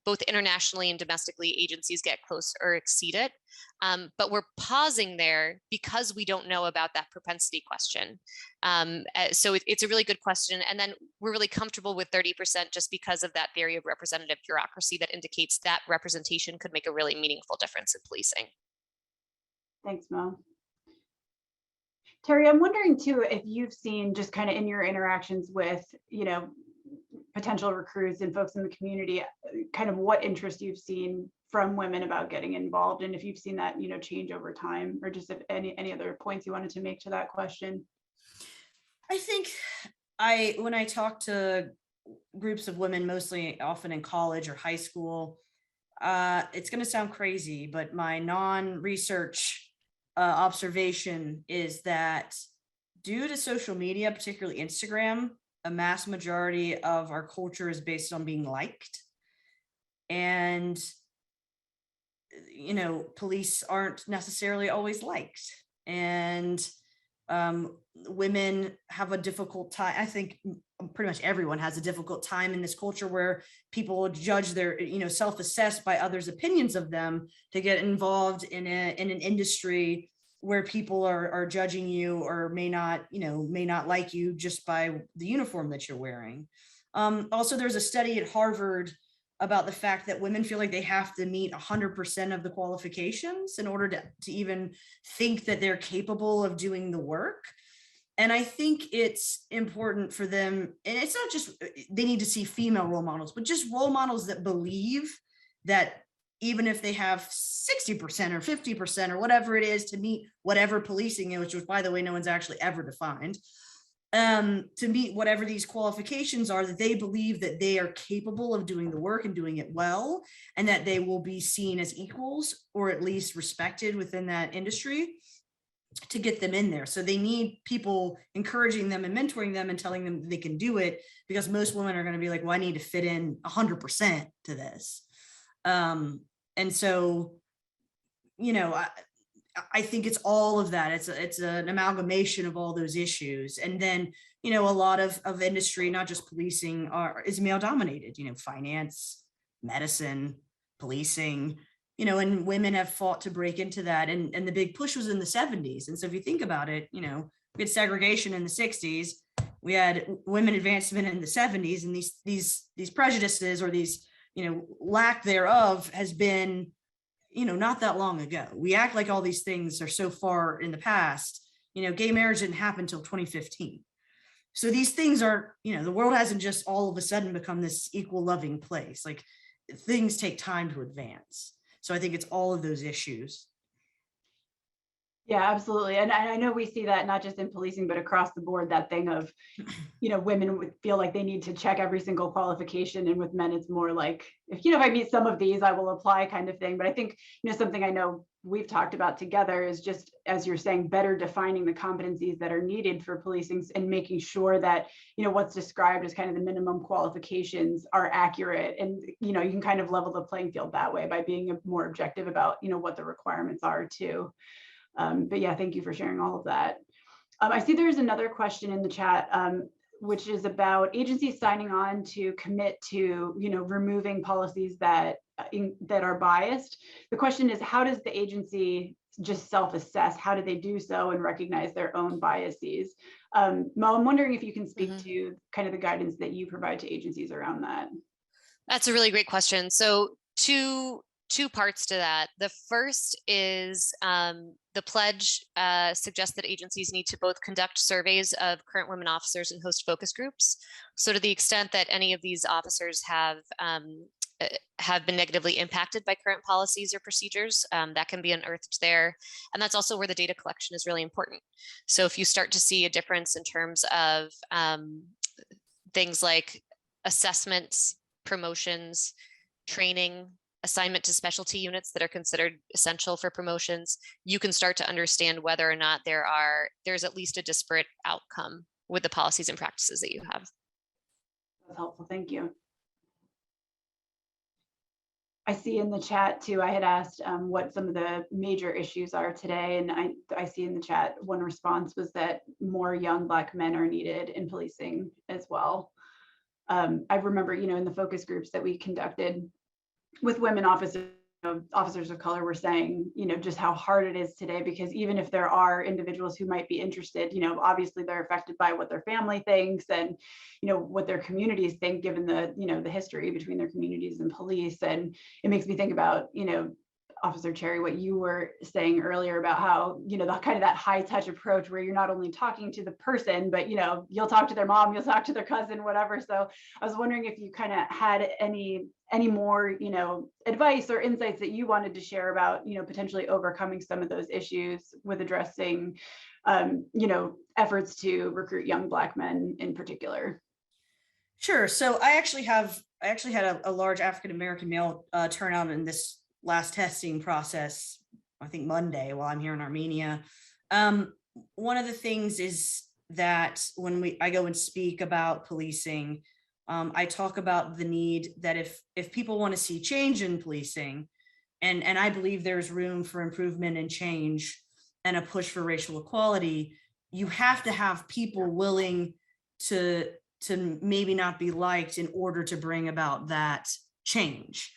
both internationally and domestically agencies get close or exceed it. But we're pausing there because we don't know about that propensity question. So it's a really good question. And then we're really comfortable with 30% just because of that theory of representative bureaucracy that indicates that representation could make a really meaningful difference in policing. Thanks, Mo. Terry, I'm wondering too, if you've seen just kind of in your interactions with, potential recruits and folks in the community, kind of what interest you've seen from women about getting involved, and if you've seen that, change over time, or just if any other points you wanted to make to that question. I think when I talk to groups of women, mostly often in college or high school, it's going to sound crazy, but my non-research observation is that due to social media, particularly Instagram, a mass majority of our culture is based on being liked. And, police aren't necessarily always liked. And women have a difficult time. I think pretty much everyone has a difficult time in this culture where people judge their, self-assess by others' opinions of them to get involved in an industry where people are judging you or may not like you just by the uniform that you're wearing. Also, there's a study at Harvard about the fact that women feel like they have to meet 100% of the qualifications in order to even think that they're capable of doing the work. And I think it's important for them, and it's not just they need to see female role models, but just role models that believe that even if they have 60% or 50% or whatever it is to meet whatever policing is, which by the way, no one's actually ever defined, to meet whatever these qualifications are, that they believe that they are capable of doing the work and doing it well, and that they will be seen as equals or at least respected within that industry to get them in there. So they need people encouraging them and mentoring them and telling them they can do it, because most women are going to be like, well, I need to fit in 100% to this. And so, you know, I think it's all of that. It's an amalgamation of all those issues. And then, you know, a lot of industry, not just policing, is male dominated, you know, finance, medicine, policing, you know, and women have fought to break into that. And the big push was in the 70s. And so if you think about it, you know, we had segregation in the 60s, we had women advancement in the 70s, and these prejudices or these, you know, lack thereof has been, you know, not that long ago. We act like all these things are so far in the past. You know, gay marriage didn't happen until 2015. So these things are, you know, the world hasn't just all of a sudden become this equal loving place. Like, things take time to advance. So I think it's all of those issues. Yeah, absolutely. And I know we see that not just in policing, but across the board, that thing of, you know, women would feel like they need to check every single qualification. And with men, it's more like, if, you know, if I meet some of these, I will apply kind of thing. But I think, you know, something I know we've talked about together is just, as you're saying, better defining the competencies that are needed for policing and making sure that, you know, what's described as kind of the minimum qualifications are accurate. And, you know, you can kind of level the playing field that way by being more objective about, you know, what the requirements are too. But yeah, thank you for sharing all of that. I see there's another question in the chat, which is about agencies signing on to commit to, you know, removing policies that that are biased. The question is, how does the agency just self-assess? How do they do so and recognize their own biases? Mo, I'm wondering if you can speak to kind of the guidance that you provide to agencies around that. That's a really great question. So two parts to that. The first is the pledge suggests that agencies need to both conduct surveys of current women officers and host focus groups. So to the extent that any of these officers have been negatively impacted by current policies or procedures, that can be unearthed there. And that's also where the data collection is really important. So if you start to see a difference in terms of things like assessments, promotions, training, assignment to specialty units that are considered essential for promotions, you can start to understand whether or not there's at least a disparate outcome with the policies and practices that you have. That's helpful, thank you. I see in the chat too, I had asked what some of the major issues are today, and I see in the chat one response was that more young Black men are needed in policing as well. I remember, you know, in the focus groups that we conducted with women officers, officers of color, were saying, you know, just how hard it is today, because even if there are individuals who might be interested, you know, obviously they're affected by what their family thinks and, you know, what their communities think, given the, you know, the history between their communities and police. And it makes me think about, you know, Officer Cherry, what you were saying earlier about how, you know, the kind of that high touch approach where you're not only talking to the person, but, you know, you'll talk to their mom, you'll talk to their cousin, whatever. So I was wondering if you kind of had any more, you know, advice or insights that you wanted to share about, you know, potentially overcoming some of those issues with addressing, you know, efforts to recruit young Black men in particular. Sure. So I actually had a large African-American male turnout in this last testing process, I think Monday, while I'm here in Armenia. One of the things is that when I go and speak about policing, I talk about the need that if people want to see change in policing, and I believe there's room for improvement and change and a push for racial equality, you have to have people willing to maybe not be liked in order to bring about that change.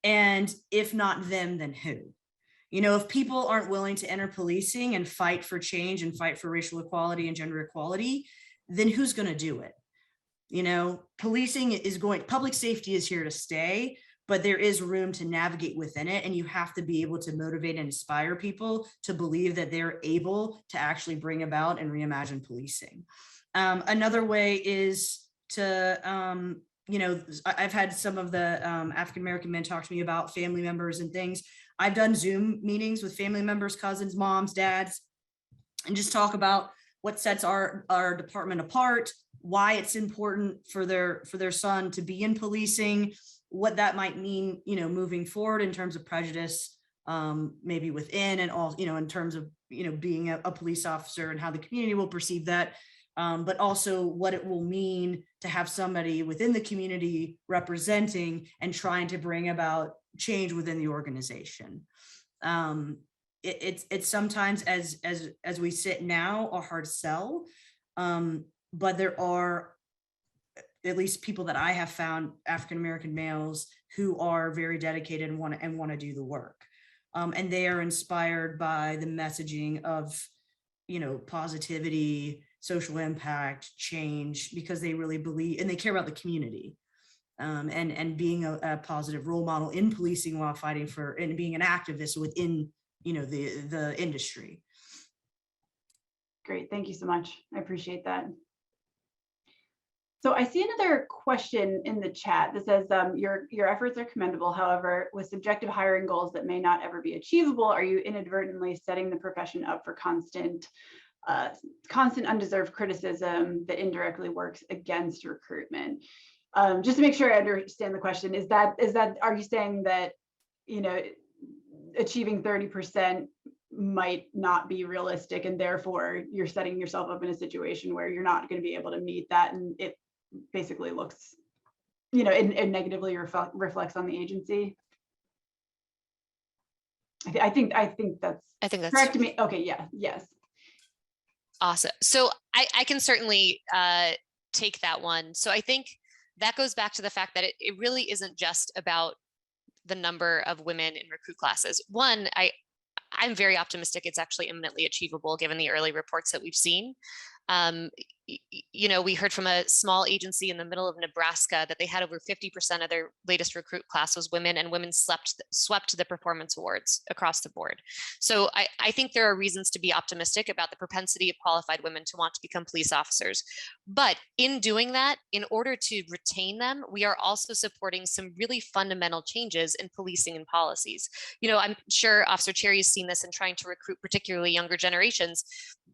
And if not them, then who? You know, if people aren't willing to enter policing and fight for change and fight for racial equality and gender equality, then who's going to do it? You know, policing is public safety is here to stay, but there is room to navigate within it. And you have to be able to motivate and inspire people to believe that they're able to actually bring about and reimagine policing. Another way is to, I've had some of the African-American men talk to me about family members and things. I've done Zoom meetings with family members, cousins, moms, dads, and just talk about what sets our department apart, why it's important for their son to be in policing, what that might mean, moving forward in terms of prejudice, maybe within and all, in terms of, being a police officer and how the community will perceive that, but also what it will mean to have somebody within the community representing and trying to bring about change within the organization. It's sometimes as we sit now a hard sell, but there are at least people that I have found, African-American males, who are very dedicated and want to do the work. And they are inspired by the messaging of, positivity, social impact, change, because they really believe and they care about the community. And being a positive role model in policing while fighting for and being an activist within, the industry. Great, thank you so much. I appreciate that. So I see another question in the chat that says, your efforts are commendable. However, with subjective hiring goals that may not ever be achievable, are you inadvertently setting the profession up for constant undeserved criticism that indirectly works against recruitment? Just to make sure I understand the question, are you saying that, achieving 30% might not be realistic, and therefore you're setting yourself up in a situation where you're not going to be able to meet that, and it basically looks, it negatively reflects on the agency? I think that's correct to me. Okay, yeah, yes. Awesome. So I can certainly take that one. So I think that goes back to the fact that it really isn't just about the number of women in recruit classes. One, I'm very optimistic it's actually imminently achievable given the early reports that we've seen. We heard from a small agency in the middle of Nebraska that they had over 50% of their latest recruit class was women, and women swept the performance awards across the board. So I think there are reasons to be optimistic about the propensity of qualified women to want to become police officers. But in doing that, in order to retain them, we are also supporting some really fundamental changes in policing and policies. I'm sure Officer Cherry has seen this in trying to recruit particularly younger generations.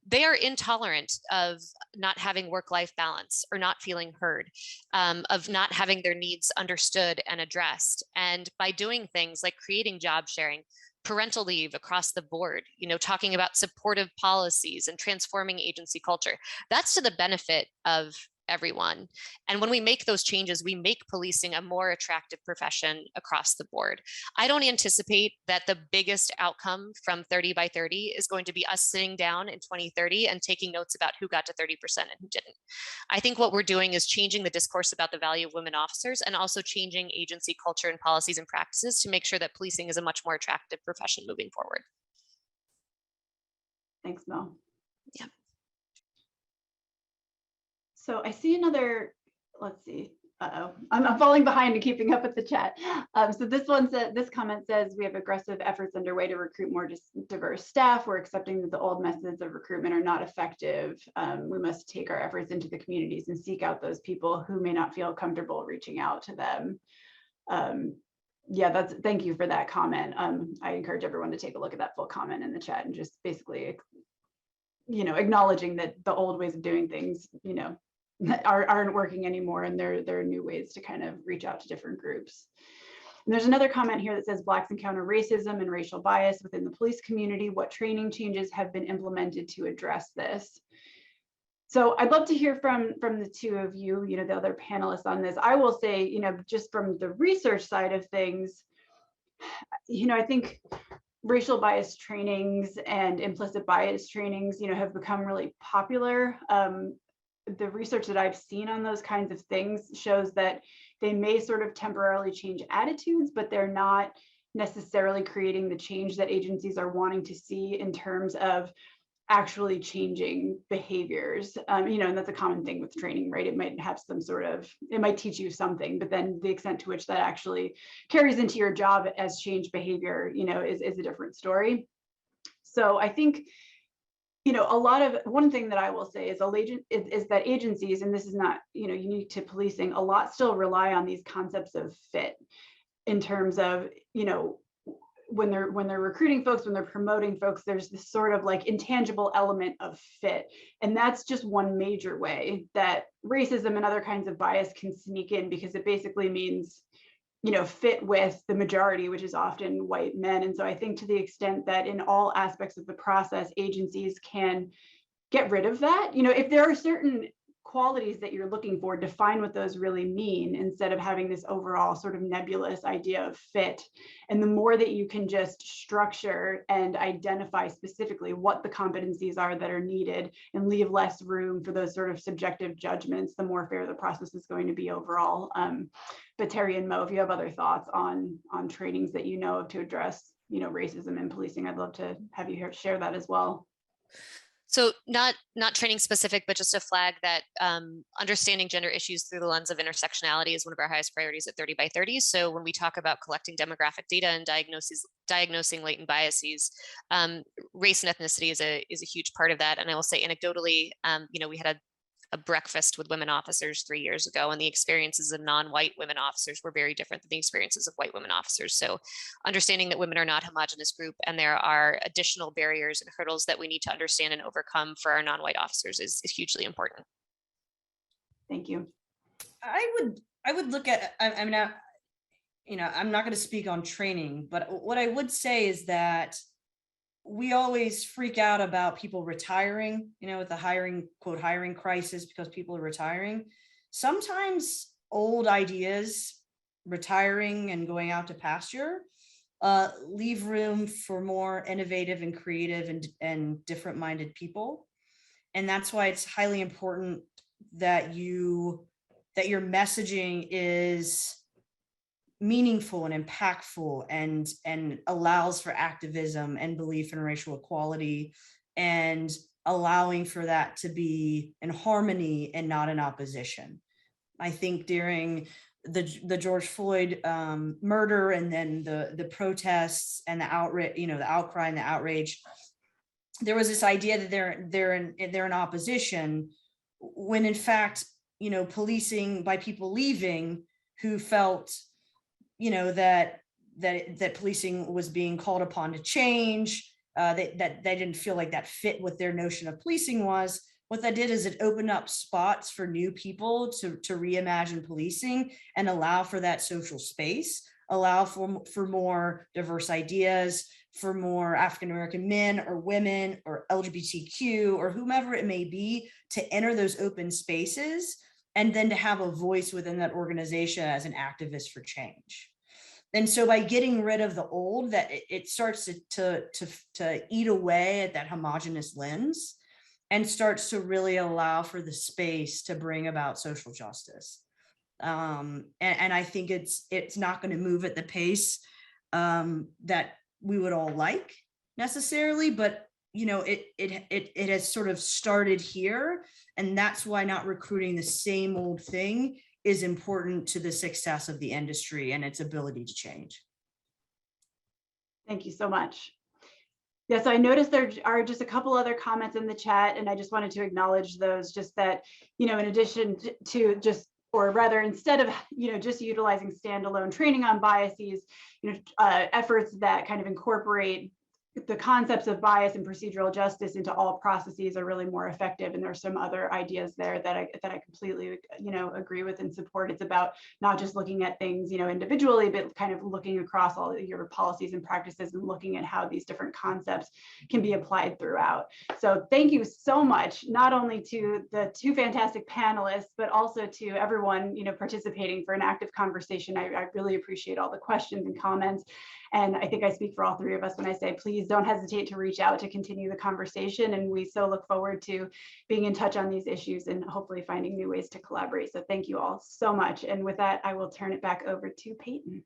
They are intolerant of not having work-life balance or not feeling heard, of not having their needs understood and addressed. And by doing things like creating job sharing, parental leave across the board, talking about supportive policies and transforming agency culture, that's to the benefit of everyone. And when we make those changes, we make policing a more attractive profession across the board. I don't anticipate that the biggest outcome from 30 by 30 is going to be us sitting down in 2030 and taking notes about who got to 30% and who didn't. I think what we're doing is changing the discourse about the value of women officers and also changing agency culture and policies and practices to make sure that policing is a much more attractive profession moving forward. Thanks, Mel. Yeah. So I see another, let's see, I'm falling behind in keeping up with the chat. So this comment says, we have aggressive efforts underway to recruit more diverse staff. We're accepting that the old methods of recruitment are not effective. We must take our efforts into the communities and seek out those people who may not feel comfortable reaching out to them. Yeah, thank you for that comment. I encourage everyone to take a look at that full comment in the chat and just basically, acknowledging that the old ways of doing things, aren't working anymore, and there are new ways to kind of reach out to different groups. And there's another comment here that says, Blacks encounter racism and racial bias within the police community. What training changes have been implemented to address this? So I'd love to hear from the two of you, the other panelists on this. I will say, just from the research side of things, I think racial bias trainings and implicit bias trainings, have become really popular. The research that I've seen on those kinds of things shows that they may sort of temporarily change attitudes, but they're not necessarily creating the change that agencies are wanting to see in terms of actually changing behaviors. You know, and that's a common thing with training, right? It might have some sort of, it might teach you something, but then the extent to which that actually carries into your job as change behavior, you know, is a different story. So I think, you know, one thing that I will say is that agencies, and this is not, you know, unique to policing, a lot still rely on these concepts of fit in terms of, you know, when they're recruiting folks, when they're promoting folks, there's this sort of like intangible element of fit. And that's just one major way that racism and other kinds of bias can sneak in, because it basically means, you know, fit with the majority, which is often white men. And so I think to the extent that in all aspects of the process, agencies can get rid of that, you know, if there are certain qualities that you're looking for, define what those really mean instead of having this overall sort of nebulous idea of fit. And the more that you can just structure and identify specifically what the competencies are that are needed and leave less room for those sort of subjective judgments, the more fair the process is going to be overall. But Terry and Mo, if you have other thoughts on trainings that you know of to address, you know, racism in policing, I'd love to have you share that as well. So not training specific, but just a flag that understanding gender issues through the lens of intersectionality is one of our highest priorities at 30 by 30. So when we talk about collecting demographic data and diagnosing latent biases, race and ethnicity is a huge part of that. And I will say anecdotally, you know, we had a breakfast with women officers 3 years ago, and the experiences of non-white women officers were very different than the experiences of white women officers. So understanding that women are not a homogenous group and there are additional barriers and hurdles that we need to understand and overcome for our non-white officers is hugely important. Thank you. I would look at, I mean, you know, I'm not going to speak on training, but what I would say is that we always freak out about people retiring, you know, with the hiring crisis, because people are retiring. Sometimes old ideas, retiring and going out to pasture, leave room for more innovative and creative and different minded people. And that's why it's highly important that your messaging is meaningful and impactful and allows for activism and belief in racial equality, and allowing for that to be in harmony and not in opposition. I think during the George Floyd murder, and then the protests and the outrage, you know, the outcry and the outrage, there was this idea that they're in opposition, when in fact, you know, policing by people leaving who felt, you know, that policing was being called upon to change, that they didn't feel like that fit what their notion of policing was. What that did is it opened up spots for new people to reimagine policing and allow for that social space, allow for more diverse ideas, for more African-American men or women or LGBTQ or whomever it may be to enter those open spaces, and then to have a voice within that organization as an activist for change. And so by getting rid of the old, that it starts to eat away at that homogenous lens and starts to really allow for the space to bring about social justice. And I think it's not going to move at the pace that we would all like necessarily, but you know, it has sort of started here, and that's why not recruiting the same old thing is important to the success of the industry and its ability to change. Thank you so much. Yes, I noticed there are just a couple other comments in the chat, and I just wanted to acknowledge those. Just that, you know, in addition to just, or rather, instead of, you know, just utilizing standalone training on biases, you know, efforts that kind of incorporate the concepts of bias and procedural justice into all processes are really more effective. And there's some other ideas there that I completely, you know, agree with and support. It's about not just looking at things, you know, individually, but kind of looking across all of your policies and practices and looking at how these different concepts can be applied throughout. So thank you so much, not only to the two fantastic panelists, but also to everyone, you know, participating for an active conversation. I really appreciate all the questions and comments. And I think I speak for all three of us when I say, please don't hesitate to reach out to continue the conversation. And we so look forward to being in touch on these issues and hopefully finding new ways to collaborate. So thank you all so much. And with that, I will turn it back over to Peyton.